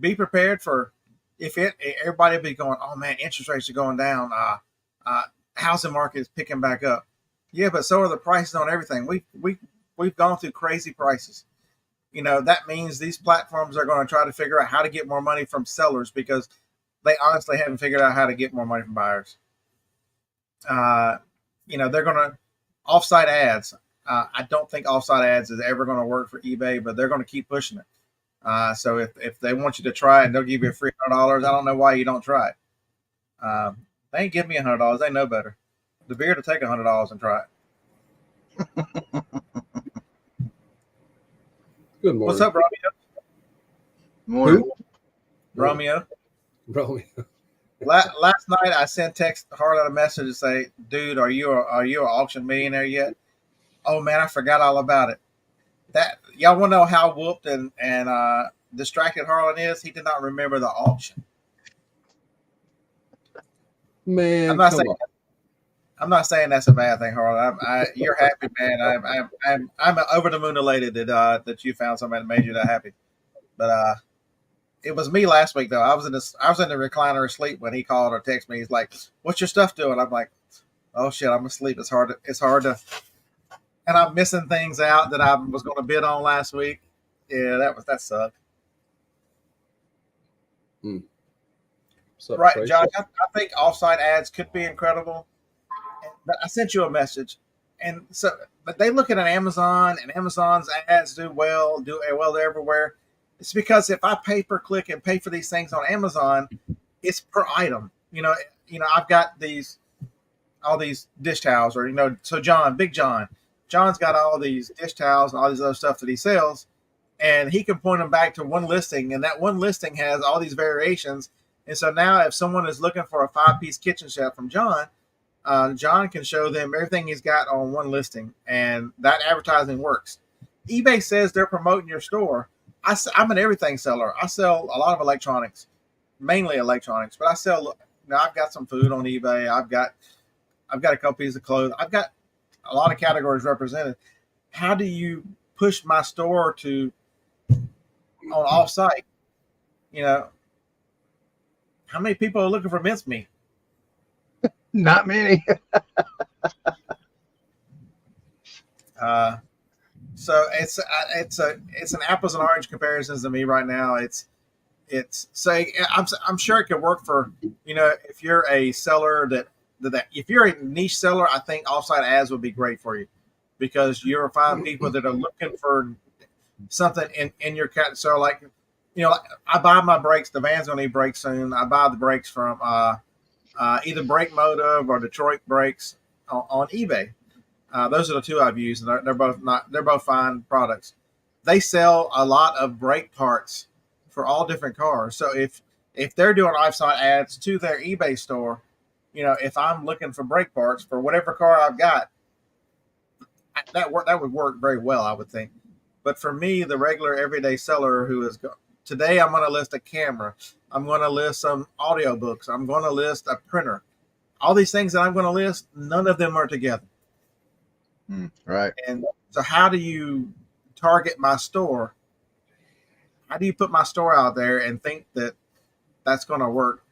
be prepared for if everybody will be going, oh man, interest rates are going down. Housing market is picking back up. Yeah, but so are the prices on everything. We've gone through crazy prices. That means these platforms are going to try to figure out how to get more money from sellers because they honestly haven't figured out how to get more money from buyers. They're going to offsite ads. I don't think offsite ads is ever going to work for eBay, but they're going to keep pushing it. So if they want you to try it and they'll give you a free $100, I don't know why you don't try it. They ain't give me $100. They know better. The beer to take $100 and try it. Good morning. What's up, Romeo? Morning. Romeo. Last Last night I sent Harlan a message to say, dude, are you an auction millionaire yet? Oh man, I forgot all about it. That y'all want to know how whooped and distracted Harlan is? He did not remember the auction. man, I'm not saying that's a bad thing, Harlan. You're happy, man. I'm over the moon elated that you found somebody that made you that happy. But it was me last week though. I was in the recliner asleep when he called or texted me. He's like, "What's your stuff doing?" I'm like, "Oh shit, I'm asleep. It's hard to." And I'm missing things out that I was going to bid on last week. Yeah, that sucked. Right, Tracy? Josh. I think offsite ads could be incredible. But I sent you a message, and so but they look at an Amazon, and Amazon's ads do well everywhere. It's because if I pay per click and pay for these things on Amazon, it's per item. I've got all these dish towels, or so John's got all these dish towels and all these other stuff that he sells, and he can point them back to one listing, and that one listing has all these variations. And so now, if someone is looking for a 5-piece kitchen set from John, John can show them everything he's got on one listing, and that advertising works. eBay says they're promoting your store. I'm an everything seller. I sell a lot of electronics, mainly electronics, but I sell. I've got some food on eBay. I've got a couple pieces of clothes. I've got a lot of categories represented. How do you push my store to on offsite? How many people are looking for mincemeat? Not many. So it's an apples and orange comparisons to me right now. It's saying I'm sure it could work for if you're a seller that if you're a niche seller, I think offsite ads would be great for you because you'll find people that are looking for something in your cat. So like I buy my brakes. The van's gonna need brakes soon. I buy the brakes from either Brake Motive or Detroit Brakes on eBay. Those are the two I've used, and they're both fine products. They sell a lot of brake parts for all different cars. So if they're doing offsite ads to their eBay store, if I'm looking for brake parts for whatever car I've got, that would work very well, I would think. But for me, the regular everyday seller who is today, I'm going to list a camera. I'm going to list some audiobooks. I'm going to list a printer. All these things that I'm going to list, none of them are together. Right. And so how do you target my store? How do you put my store out there and think that that's going to work?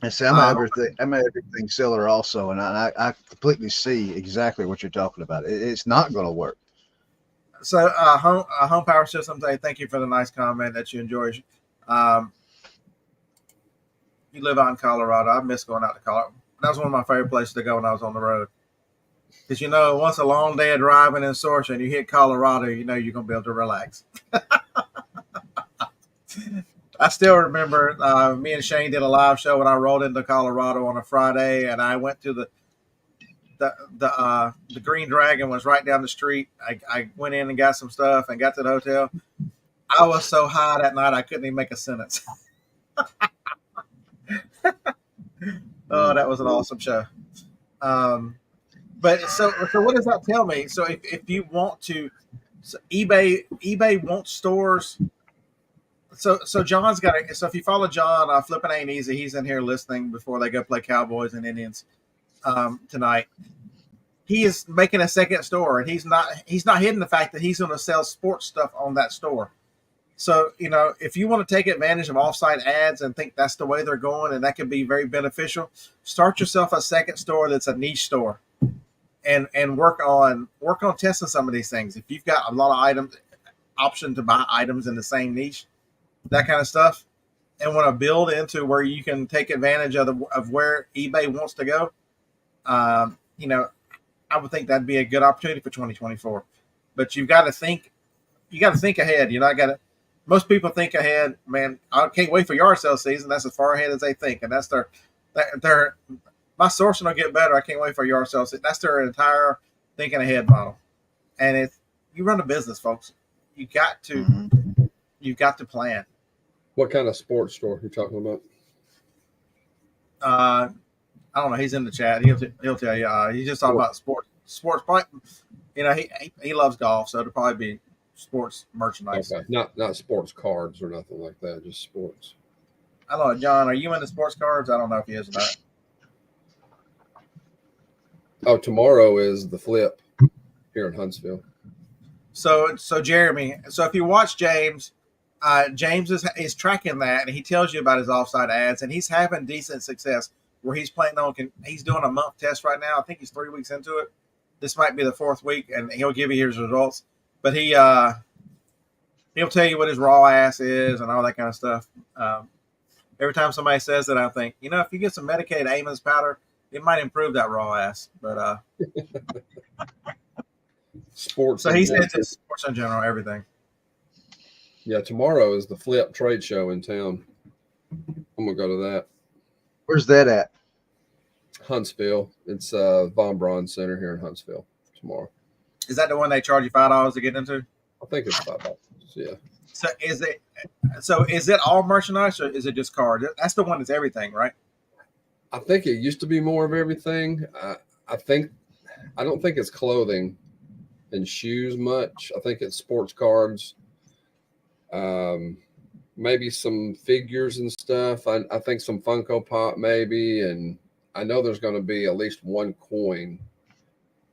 And see, I'm an everything seller also, and I completely see exactly what you're talking about. It's not going to work. Home Power Systems. Thank you for the nice comment that you enjoy. You live out in Colorado. I miss going out to Colorado. That was one of my favorite places to go when I was on the road. Because once a long day of driving in Source and you hit Colorado, you're going to be able to relax. I still remember me and Shane did a live show when I rolled into Colorado on a Friday, and I went to the Green Dragon was right down the street. I went in and got some stuff and got to the hotel. I was so high that night I couldn't even make a sentence. Oh, that was an awesome show. But so what does that tell me? So if you want to, eBay wants stores. So John's got it. So if you follow John, Flipping Ain't Easy, he's in here listening before they go play Cowboys and Indians tonight. He is making a second store, and he's not hiding the fact that he's going to sell sports stuff on that store. So, if you want to take advantage of offsite ads and think that's the way they're going and that can be very beneficial, start yourself a second store that's a niche store and work on testing some of these things. If you've got a lot of items, option to buy items in the same niche, that kind of stuff, and want to build into where you can take advantage of where eBay wants to go, I would think that'd be a good opportunity for 2024. But you've got to think ahead. Most people think ahead, man. I can't wait for yard sale season. That's as far ahead as they think, and that's their my sourcing will get better. I can't wait for yard sale season. That's their entire thinking ahead model. And if you run a business, folks, you got to plan. What kind of sports store are you talking about? I don't know. He's in the chat. He'll tell you. He's just talking about sports. He loves golf, so it'll probably be sports merchandise. Okay, not sports cards or nothing like that. Just sports. I don't know, John. Are you into sports cards? I don't know if he is or not. Oh, tomorrow is the flip here in Huntsville. So Jeremy. So if you watch James. James is tracking that, and he tells you about his offsite ads, and he's having decent success where he's he's doing a month test right now. I think he's 3 weeks into it. This might be the 4th week, and he'll give you his results. But he'll tell you what his raw ass is and all that kind of stuff. Every time somebody says that, I think, if you get some medicated Amos powder, it might improve that raw ass. But sports. So he says it's sports in general, everything. Yeah, tomorrow is the Flip trade show in town. I'm gonna go to that. Where's that at? Huntsville. It's Von Braun Center here in Huntsville tomorrow. Is that the one they charge you $5 to get into? I think it's $5. Yeah. So is it all merchandise or is it just cards? That's the one that's everything, right? I think it used to be more of everything. I don't think it's clothing and shoes much. I think it's sports cards. Maybe some figures and stuff. I think some Funko Pop maybe, and I know there's going to be at least one coin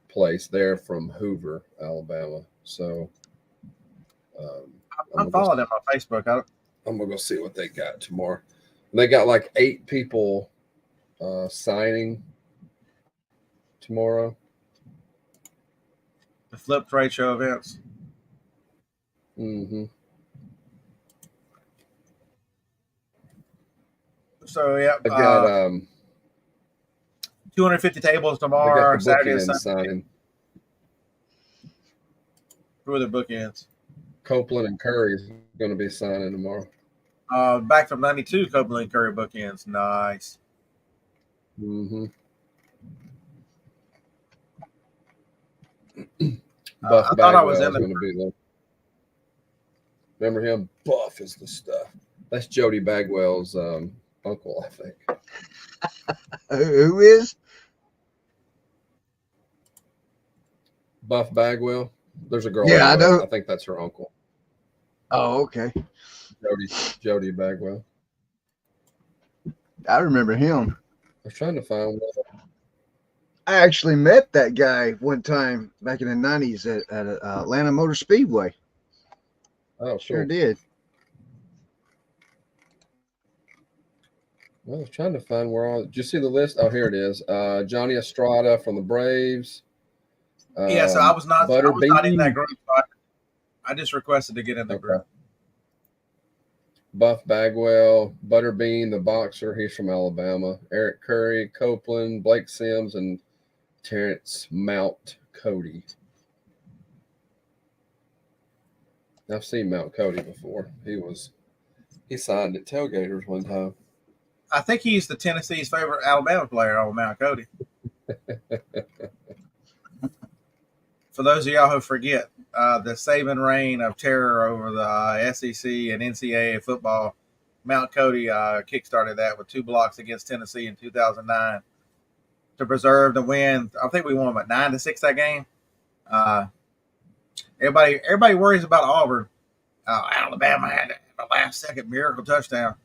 place there from Hoover, Alabama. So I'm following them on Facebook. I'm gonna go see what they got tomorrow. They got like 8 people signing tomorrow. The Flip trade show events. Mm-hmm. So yeah, I've got 250 tables tomorrow, Saturday and Sunday. signing. Who are the bookends? Copeland and Curry is going to be signing tomorrow. Back from '92, Copeland and Curry bookends. Nice. Mm-hmm. Buff I thought I was in going to be there. Remember him? Buff is the stuff. That's Jody Bagwell's uncle, I think. Who is? Buff Bagwell. There's a girl. Yeah, I know. I think that's her uncle. Oh, okay. Jody Bagwell. I remember him. I was trying to find one. I actually met that guy one time back in the 90s at Atlanta Motor Speedway. Oh, sure did. Well, I was trying to find where all. Did you see the list? Oh, here it is. Johnny Estrada from the Braves. Yeah, so I was not in that group. I just requested to get in the group. Buff Bagwell, Butterbean, the boxer, he's from Alabama. Eric Curry, Copeland, Blake Sims, and Terrence Mount Cody. I've seen Mount Cody before. He signed at Tailgaters one time. I think he's the Tennessee's favorite Alabama player, old Mount Cody. For those of y'all who forget, the saving reign of terror over the SEC and NCAA football, Mount Cody kickstarted that with 2 blocks against Tennessee in 2009 to preserve the win. I think we won 9-6 that game. Everybody worries about Auburn. Alabama had a last-second miracle touchdown.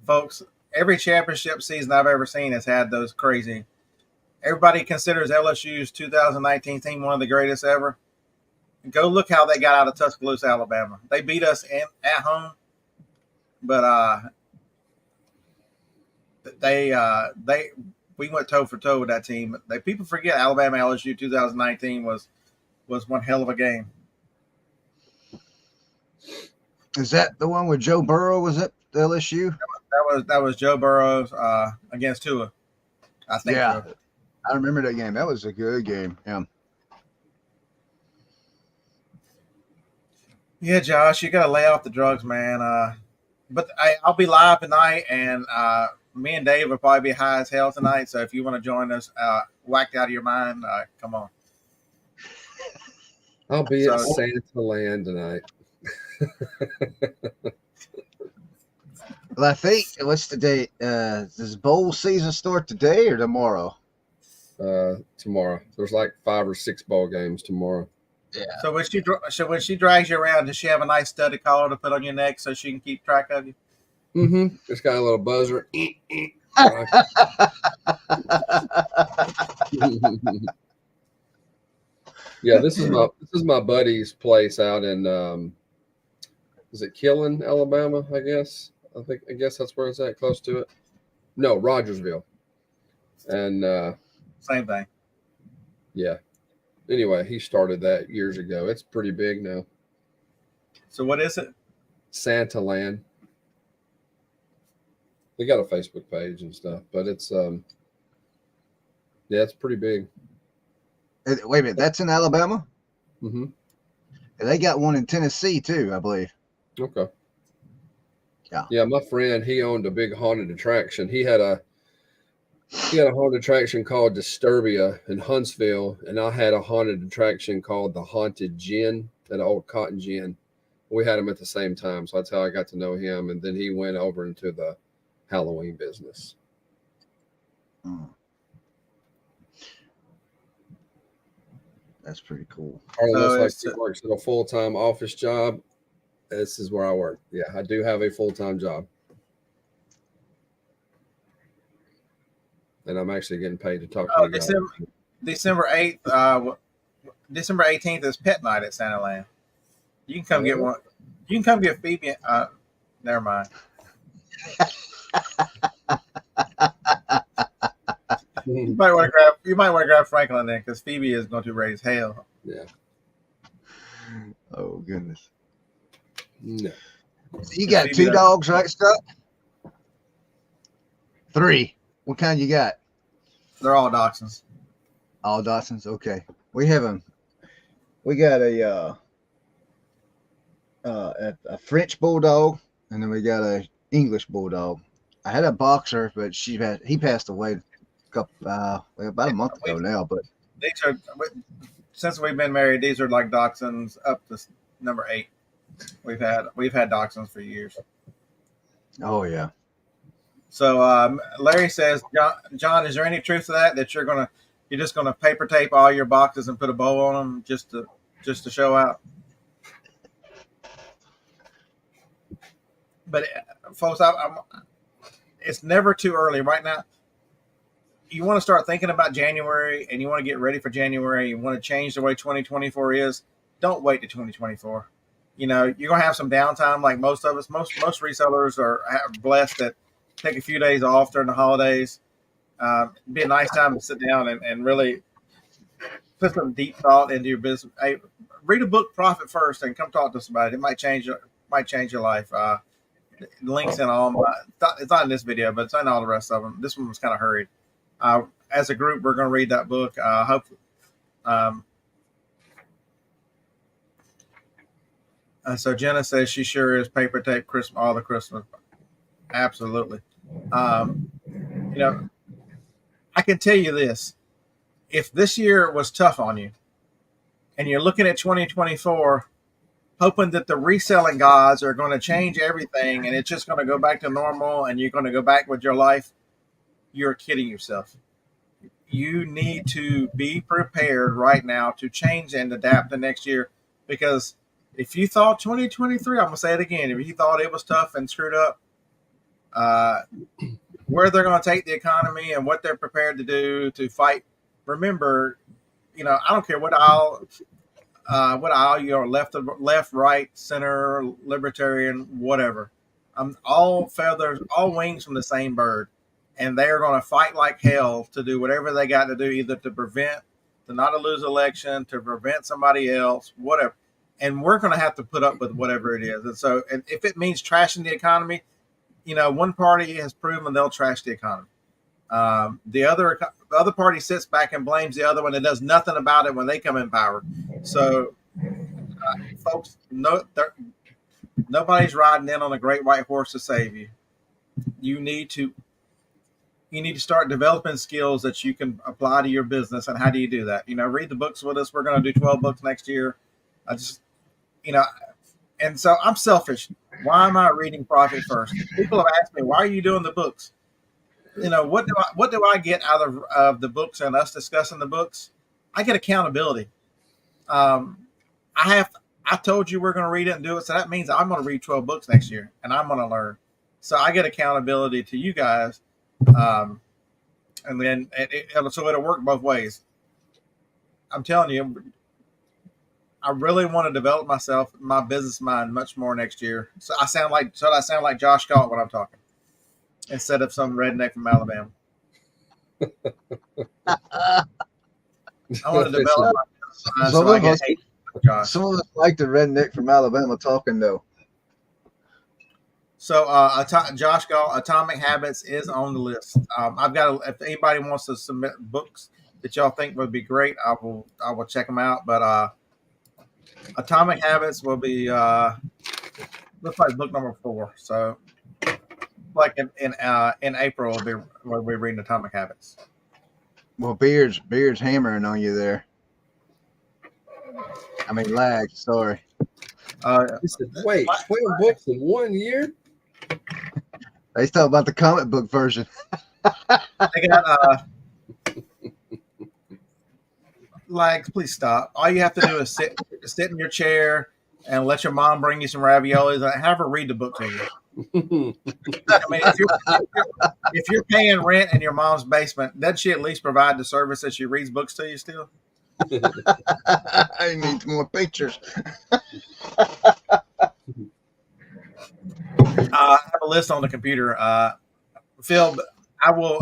Folks, every championship season I've ever seen has had those crazy. Everybody considers LSU's 2019 team one of the greatest ever. Go look how they got out of Tuscaloosa, Alabama. They beat us at home, but we went toe for toe with that team. People forget Alabama LSU 2019 was one hell of a game. Is that the one where Joe Burrow was at LSU? That was Joe Burrow against Tua. I think. Yeah, so. I remember that game. That was a good game. Yeah. Yeah, Josh, you got to lay off the drugs, man. But I'll be live tonight, and me and Dave will probably be high as hell tonight. So if you want to join us, whacked out of your mind, come on. I'll be at Santa Land tonight. Well, I think, what's the date? Does bowl season start today or tomorrow? Tomorrow. There's like 5 or 6 ball games tomorrow. Yeah. So when she drags you around, does she have a nice studded collar to put on your neck so she can keep track of you? Mm-hmm. It's got a little buzzer. Yeah, this is my buddy's place out in is it Killen, Alabama? I guess that's where it's at, close to it. No, Rogersville. And Same thing. Yeah. Anyway, he started that years ago. It's pretty big now. So what is it? Santa Land. They got a Facebook page and stuff, but it's it's pretty big. Wait a minute, that's in Alabama? Mm-hmm. They got one in Tennessee too, I believe. Okay. Yeah, my friend, he owned a big haunted attraction. He had a haunted attraction called Disturbia in Huntsville, and I had a haunted attraction called the Haunted Gin, that old cotton gin. We had them at the same time, so that's how I got to know him. And then he went over into the Halloween business. That's pretty cool. Harlan looks like he works at a full-time office job. This is where I work. Yeah, I do have a full-time job. And I'm actually getting paid to talk to you guys. December 8th, December 18th is pet night at Santa Land. You can come get one. You can come get Phoebe. Never mind. You might want to grab Franklin then, because Phoebe is going to raise hell. Yeah. Oh goodness. No. You got Phoebe 2 dogs, right, Scott? 3. What kind you got? They're all dachshunds. All dachshunds. Okay. We have them. We got a French bulldog, and then we got a English bulldog. I had a boxer, but he passed away about a month ago now. But these are, since we've been married, these are like dachshunds up to number 8. We've had dachshunds for years. Oh yeah. So Larry says, John, is there any truth to that you're just gonna paper tape all your boxes and put a bow on them just to show out? But folks, it's never too early right now. You want to start thinking about January, and you want to get ready for January. You want to change the way 2024 is. Don't wait to 2024. You know, you're gonna have some downtime, like most of us. Most resellers are blessed that take a few days off during the holidays. It'd be a nice time to sit down and really put some deep thought into your business. Hey, read a book, Profit First, and come talk to us about it. It might change your life. Links in all my. It's not in this video, but it's in all the rest of them. This one was kind of hurried. As a group, we're going to read that book. Hopefully. So Jenna says she sure is paper tape Christmas all the Christmas. Absolutely. You know, I can tell you this: if this year was tough on you, and you're looking at 2024, hoping that the reselling gods are going to change everything and it's just going to go back to normal and you're going to go back with your life, you're kidding yourself. You need to be prepared right now to change and adapt the next year, because if you thought 2023, I'm going to say it again, if you thought it was tough and screwed up, where they're going to take the economy and what they're prepared to do to fight. Remember, I don't care what aisle you're left, right, center, libertarian, whatever. All feathers, all wings from the same bird. And they are going to fight like hell to do whatever they got to do, either to not lose election, to prevent somebody else, whatever. And we're going to have to put up with whatever it is. And so, and if it means trashing the economy, one party has proven they'll trash the economy. The other party sits back and blames the other one and does nothing about it when they come in power. So, folks, nobody's riding in on a great white horse to save you. You need to start developing skills that you can apply to your business. And how do you do that? Read the books with us. We're going to do 12 books next year. And so I'm selfish. Why am I reading Profit First? People have asked me, why are you doing the books? What do I get out of the books and us discussing the books? I get accountability. I told you we're going to read it and do it. So that means I'm going to read 12 books next year and I'm going to learn. So I get accountability to you guys. And then so it'll work both ways. I'm telling you, I really want to develop my business mind much more next year. So I sound like Josh Galt when I'm talking, instead of some redneck from Alabama. I want to develop my business mind so I get hate. Some of us like the redneck from Alabama talking though. So Josh Galt, Atomic Habits is on the list. If anybody wants to submit books that y'all think would be great, I will check them out. But Atomic Habits will be looks like book number 4. So like in April we'll be reading Atomic Habits. Well, Beard's hammering on you there. I mean, lag. Sorry. He said, wait, 12 books in 1 year? He's talking about the comic book version. They got please stop. All you have to do is sit in your chair and let your mom bring you some raviolis and have her read the book to you. I mean, if you're paying rent in your mom's basement, doesn't she at least provide the service that she reads books to you still? I need more pictures. I have a list on the computer. Phil, I will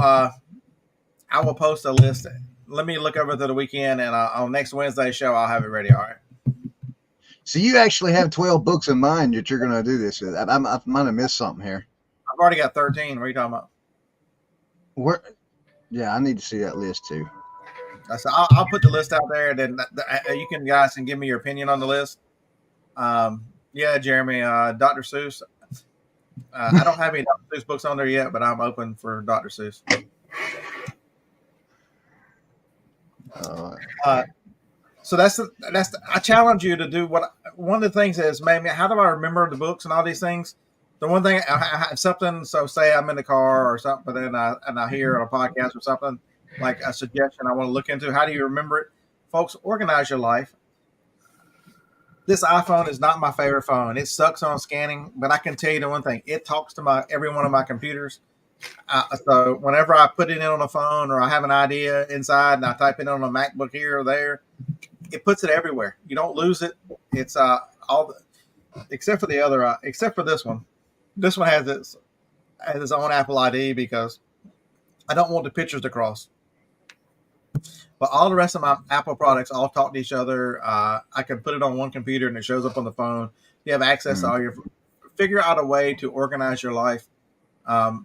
post a list. Let me look over to the weekend, and on next Wednesday's show, I'll have it ready. All right. So you actually have 12 books in mind that you're going to do this with. I might have missed something here. I've already got 13. What are you talking about? Yeah, I need to see that list too. So I'll put the list out there, and then you guys can give me your opinion on the list. Yeah, Jeremy, Dr. Seuss. I don't have any Dr. Seuss books on there yet, but I'm open for Dr. Seuss. So I challenge you to do one of the things is, maybe how do I remember the books and all these things? The one thing I have something. So say I'm in the car or something, but then I hear on a podcast or something like a suggestion I want to look into. How do you remember it, folks? Organize your life. This iPhone is not my favorite phone. It sucks on scanning, but I can tell you the one thing: it talks to every one of my computers. So whenever I put it in on a phone or I have an idea inside and I type it on a MacBook here or there, it puts it everywhere. You don't lose it. It's except for this one. This one has its own Apple ID because I don't want the pictures to cross. But all the rest of my Apple products all talk to each other. I can put it on one computer and it shows up on the phone. You have access to all your. Figure out a way to organize your life. I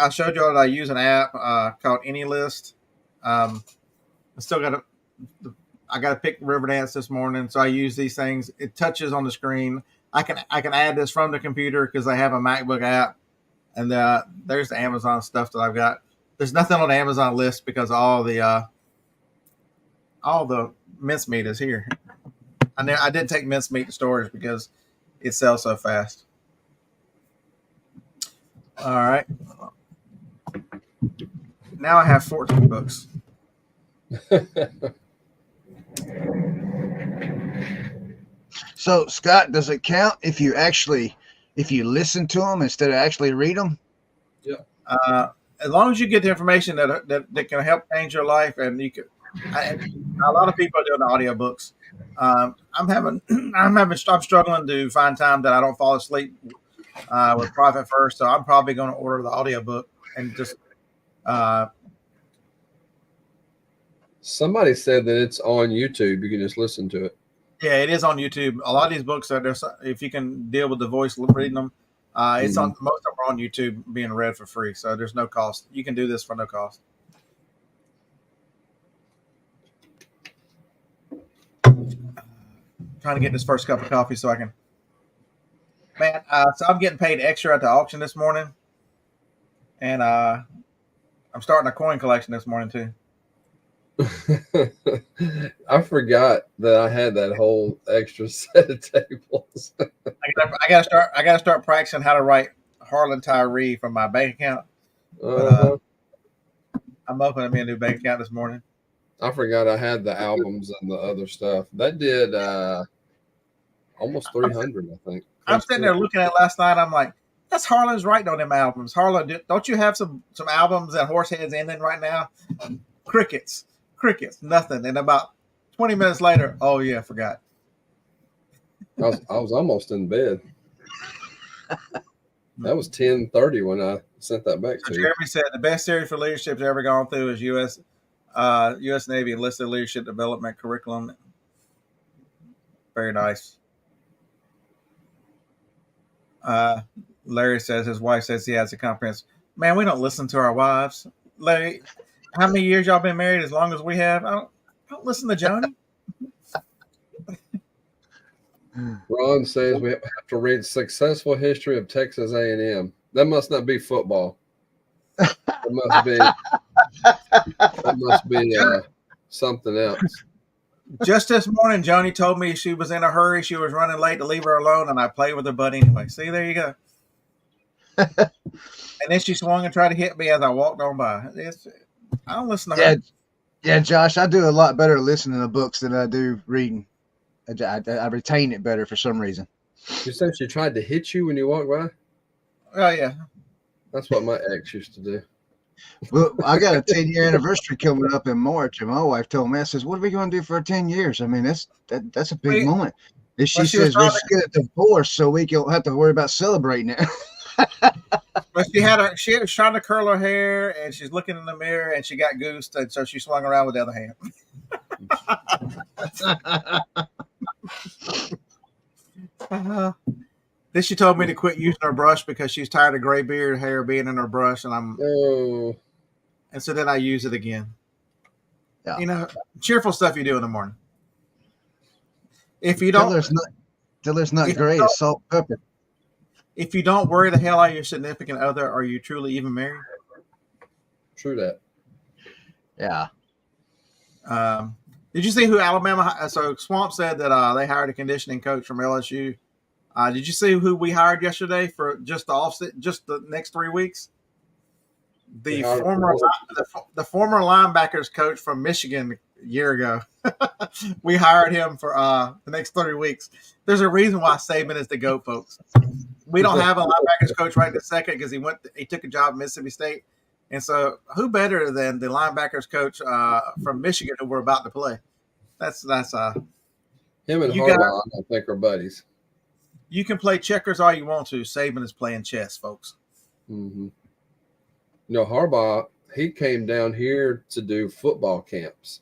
showed you that I use an app called AnyList. I still got I got to pick Riverdance this morning, so I use these things. It touches on the screen. I can add this from the computer because I have a MacBook app, and there's the Amazon stuff that I've got. There's nothing on the Amazon list because all the mincemeat is here. I did take mincemeat to storage because it sells so fast. All right. Now I have 14 books. So, Scott, does it count if you listen to them instead of actually read them? Yeah. As long as you get the information that can help change your life, and you can. A lot of people are doing audiobooks. I'm struggling to find time that I don't fall asleep with Profit First, so I'm probably going to order the audiobook and just. Somebody said that it's on YouTube. You can just listen to it. Yeah, it is on YouTube. A lot of these books are there. If you can deal with the voice reading them, it's on. Most of them are on YouTube being read for free, so there's no cost. You can do this for no cost. Trying to get this first cup of coffee so I can. Man, so I'm getting paid extra at the auction this morning, and I'm starting a coin collection this morning too. I forgot that I had that whole extra set of tables. I gotta start practicing how to write Harlan Tyree from my bank account. But, I'm opening me a new bank account this morning. I forgot I had the albums and the other stuff. That did almost 300, I think. I'm sitting there looking at it last night. I'm like, that's Harlan's writing on them albums. Harlan, don't you have some albums and Horseheads ending right now? Crickets, nothing. And about 20 minutes later, oh yeah, I forgot. I was almost in bed. That was 10:30 when I sent that back to you. Jeremy said the best series for leadership ever gone through is U.S. Navy Enlisted Leadership Development Curriculum. Very nice. Larry says his wife says he has a comprehensive. Man, we don't listen to our wives. Larry, how many years y'all been married? As long as we have. I don't listen to Joni. Ron says we have to read Successful History of Texas A&M. That must not be football. That must be something else. Just this morning, Joni told me she was in a hurry. She was running late to leave her alone, and I played with her butt anyway. See, there you go. And then she swung and tried to hit me as I walked on by. I don't listen to her. Yeah, Josh, I do a lot better listening to books than I do reading. I retain it better for some reason. You said she tried to hit you when you walked by? Oh, yeah. That's what my ex used to do. Well, I got a 10-year anniversary coming up in March, and my wife told me, I says, what are we going to do for 10 years? I mean, that's a big moment. And she says, let's get a divorce so we don't have to worry about celebrating it. But she was trying to curl her hair, and she's looking in the mirror, and she got goosed, and so she swung around with the other hand. Then she told me to quit using her brush because she's tired of gray beard hair being in her brush, and and so then I use it again. Yeah. Cheerful stuff you do in the morning. If you don't, till there's not gray, it's salt, pepper. If you don't worry the hell out of your significant other, are you truly even married? True that. Yeah. Did you see who Alabama? So Swamp said that they hired a conditioning coach from LSU. Did you see who we hired yesterday for just the next 3 weeks? The former linebackers coach from Michigan a year ago. We hired him for the next 30 weeks. There's a reason why Saban is the GOAT, folks. We don't have a linebackers coach right this second because he took a job at Mississippi State. And so who better than the linebackers coach from Michigan who we're about to play? That's him and Harbaugh, I think, are buddies. You can play checkers all you want to. Saban is playing chess, folks. Mm-hmm. Harbaugh, he came down here to do football camps.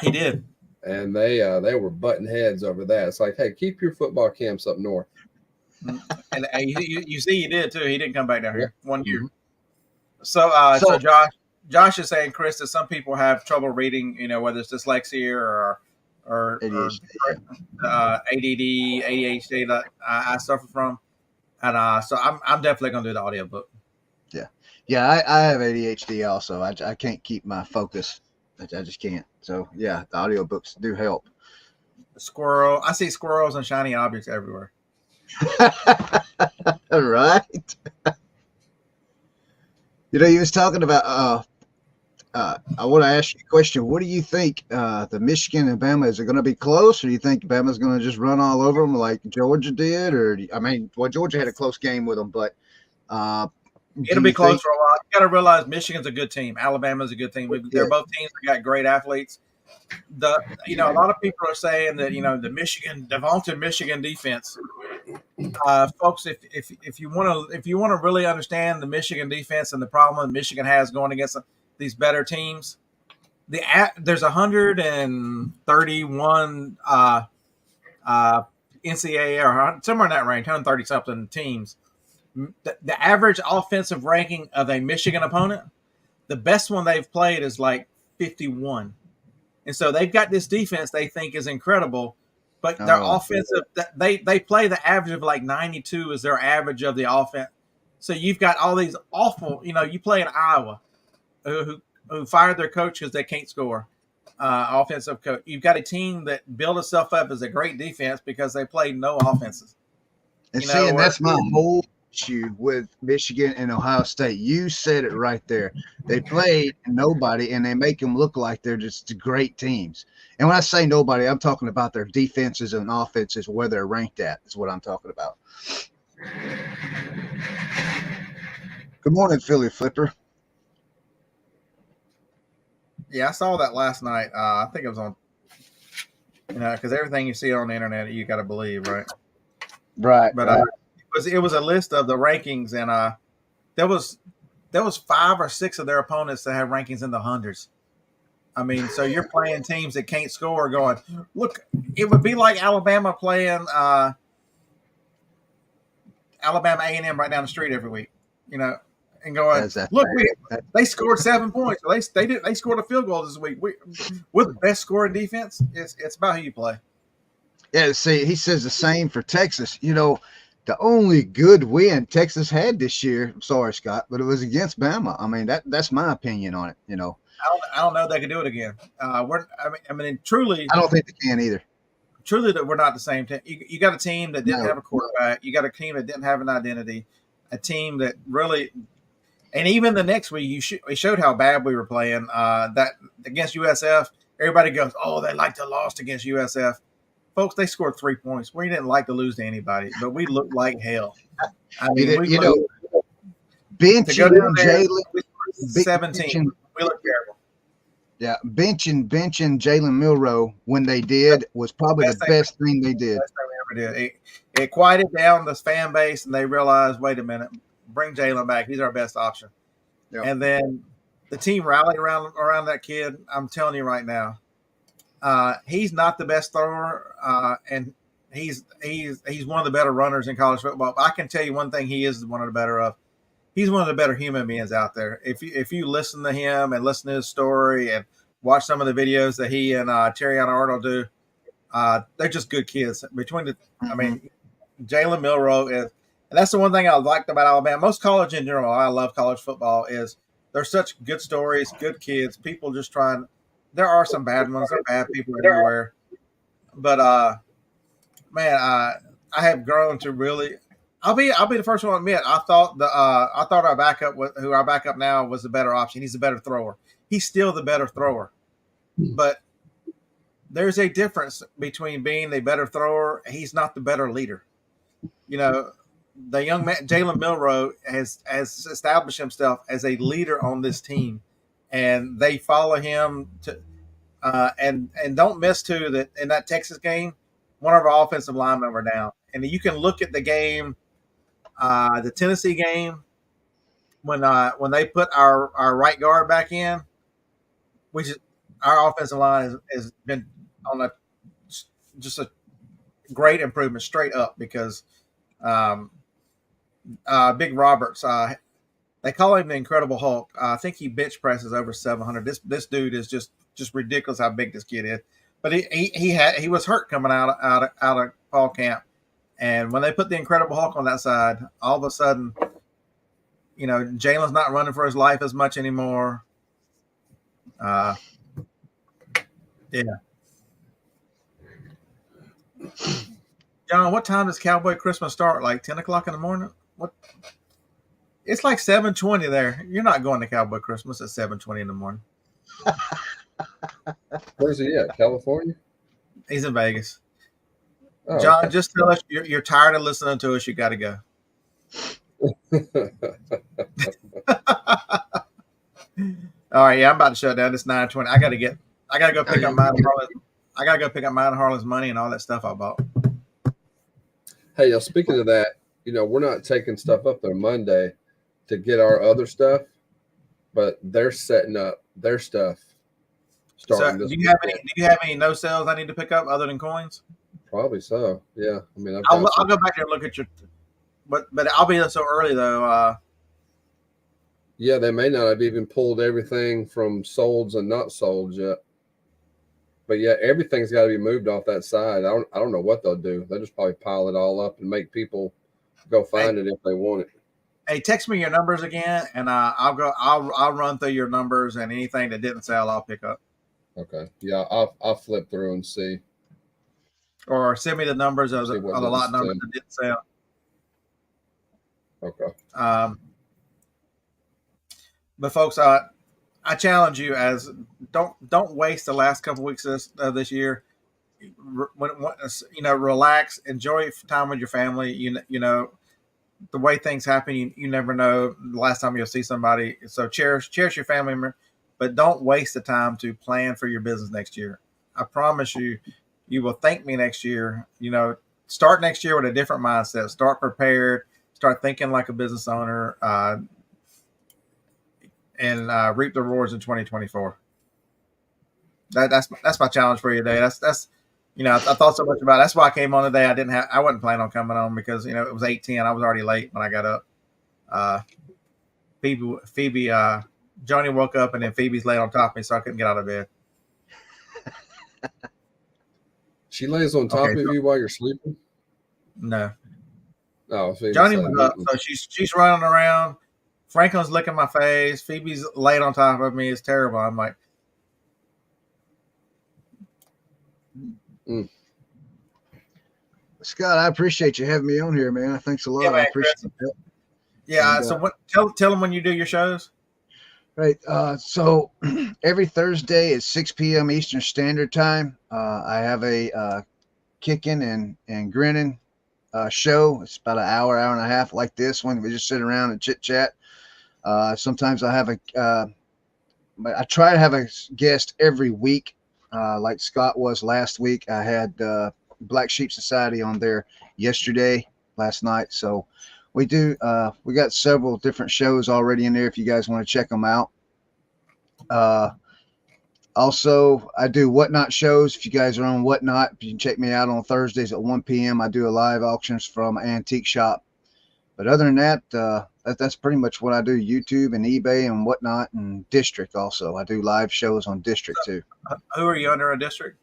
He did. And they were butting heads over that. It's like, hey, keep your football camps up north. And you see, he did too. He didn't come back down here 1 year. Mm-hmm. So Josh is saying, Chris, that some people have trouble reading. You know, whether it's dyslexia or ADD, ADHD that I suffer from, and so I'm definitely gonna do the audiobook. Yeah, I have ADHD also. I can't keep my focus. I just can't. So yeah, the audiobooks do help. I see squirrels and shiny objects everywhere. Right. You know, you was talking about I want to ask you a question. What do you think the Michigan and Bama, is it going to be close, or do you think Bama's going to just run all over them like Georgia did? Or Georgia had a close game with them, but it'll be close for a while. You got to realize Michigan's a good team. Alabama's a good team. They're both teams that got great athletes. A lot of people are saying that the vaunted Michigan defense. Folks, if you want to really understand the Michigan defense and the problem that Michigan has going against these better teams, there's 131 NCAA or somewhere in that range, 130 something teams. The average offensive ranking of a Michigan opponent, the best one they've played is like 51. And so they've got this defense they think is incredible, but their offensive, they play the average of like 92 is their average of the offense. So you've got all these awful, you play in Iowa who fired their coach because they can't score, offensive coach. You've got a team that built itself up as a great defense because they played no offenses. And that's my whole issue with Michigan and Ohio State. You said it right there. They played nobody, and they make them look like they're just great teams. And when I say nobody, I'm talking about their defenses and offenses, where they're ranked at, is what I'm talking about. Good morning, Philly Flipper. Yeah, I saw that last night. I think it was on, because everything you see on the internet, you got to believe, right? Right. But it was a list of the rankings, and there was 5 or 6 of their opponents that have rankings in the hundreds. I mean, so you're playing teams that can't score. Going, look, it would be like Alabama playing Alabama A&M right down the street every week, and going, look, they scored 7 points. They scored a field goal this week. We're the best scoring defense. It's about who you play. Yeah, see, he says the same for Texas. The only good win Texas had this year, I'm sorry, Scott, but it was against Bama. I mean, that's my opinion on it, I don't know if they can do it again. Truly, I don't think they can either. Truly, that we're not the same team. You got a team that didn't have a quarterback. You got a team that didn't have an identity. A team that really, and even the next week, we showed how bad we were playing. That against USF, everybody goes, "Oh, they like to lost against USF." Folks, they scored 3 points. We didn't like to lose to anybody, but we looked like hell. I mean, benching Jalen, 17. We looked terrible. Yeah, benching Jalen Milroe when they did was probably the best thing they did. Best thing we ever did. It quieted down this fan base, and they realized, wait a minute, bring Jalen back. He's our best option. Yep. And then the team rallied around that kid. I'm telling you right now. He's not the best thrower, and he's one of the better runners in college football. But I can tell you one thing: he is one of the better of. He's one of the better human beings out there. If you listen to him and listen to his story and watch some of the videos that he and Terrion Arnold do, they're just good kids. Jalen Milroe is, and that's the one thing I liked about Alabama. Most college in general, I love college football, is there's such good stories, good kids, people just trying. There are some bad ones. There are bad people everywhere. But, I have grown to really – I'll be the first one to admit, I thought our backup now was the better option. He's a better thrower. He's still the better thrower. But there's a difference between being a better thrower. He's not the better leader. The young man, Jalen Milroe, has established himself as a leader on this team. And they follow him to, and don't miss too that in that Texas game, one of our offensive linemen were down. And you can look at the game, the Tennessee game, when they put our right guard back in, we just our offensive line has been on a just a great improvement straight up because um, Big Roberts, they call him the Incredible Hulk. I think he bench presses over 700. This dude is just ridiculous how big this kid is. But he was hurt coming out of fall camp, and when they put the Incredible Hulk on that side, all of a sudden, Jalen's not running for his life as much anymore. Yeah. John, what time does Cowboy Christmas start? Like 10 o'clock in the morning? What? It's like 7:20 there. You're not going to Cowboy Christmas at 7:20 in the morning. Where's he at? California? He's in Vegas. Oh, John, okay. just tell us you're tired of listening to us. You got to go. All right, yeah, I'm about to shut down. It's 9:20. I gotta go pick up mine. I gotta go pick up mine and Harlan's money and all that stuff I bought. Hey, speaking of that, we're not taking stuff up there Monday to get our other stuff, but they're setting up their stuff. So, do you have any no sales I need to pick up other than coins? Probably so. Yeah, I mean, I'll go back there and look at your, but I'll be there so early though. Yeah, they may not have even pulled everything from solds and not solds yet. But yeah, everything's got to be moved off that side. I don't know what they'll do. They'll just probably pile it all up and make people go find it if they want it. Hey, text me your numbers again, and I'll run through your numbers, and anything that didn't sell, I'll pick up. Okay. Yeah, I'll flip through and see. Or send me the numbers of the lot numbers that didn't sell. Okay. But folks, I challenge you as don't waste the last couple weeks of this year. Relax, enjoy time with your family. You know the way things happen. You never know the last time you'll see somebody. So cherish your family member, but don't waste the time to plan for your business next year. I promise you will thank me next year. Start next year with a different mindset. Start prepared. Start thinking like a business owner. And reap the rewards in 2024. That's my challenge for you today. That's I thought so much about it. That's why I came on today. I wasn't planning on coming on because it was 8:10. I was already late when I got up. Phoebe Johnny woke up and then Phoebe's laid on top of me, so I couldn't get out of bed. She lays on top of you while you're sleeping? No. Oh, Johnny was up, so she's running around. Franklin's licking my face. Phoebe's laid on top of me. It's terrible. I'm like, Scott, I appreciate you having me on here, man. Thanks a lot. Yeah, man, I appreciate it. Yeah. So tell them when you do your shows. Right. So every Thursday at 6 p.m. Eastern Standard Time, I have a kicking and grinning show. It's about an hour and a half like this one. We just sit around and chit chat. Sometimes I have I try to have a guest every week. Like Scott was last week. I had Black Sheep Society on there last night. So we got several different shows already in there if you guys want to check them out. Also, I do Whatnot shows. If you guys are on Whatnot, you can check me out on Thursdays at 1 p.m. I do a live auctions from an antique shop. But other than that, that's pretty much what I do. YouTube and eBay and Whatnot, and District also. I do live shows on District too. Who are you under a District?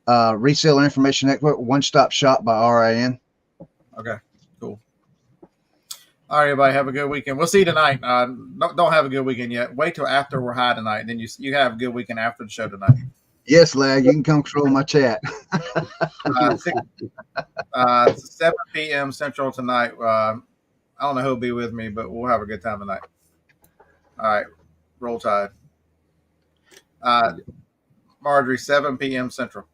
Reseller Information Network, One Stop Shop by RIN. Okay, cool. All right, everybody, have a good weekend. We'll see you tonight. Don't have a good weekend yet. Wait till after we're high tonight, and then you have a good weekend after the show tonight. Yes, Lag, you can come control my chat. 7 p.m. Central tonight. I don't know who'll be with me, but we'll have a good time tonight. All right. Roll Tide. Marjorie, 7 p.m. Central.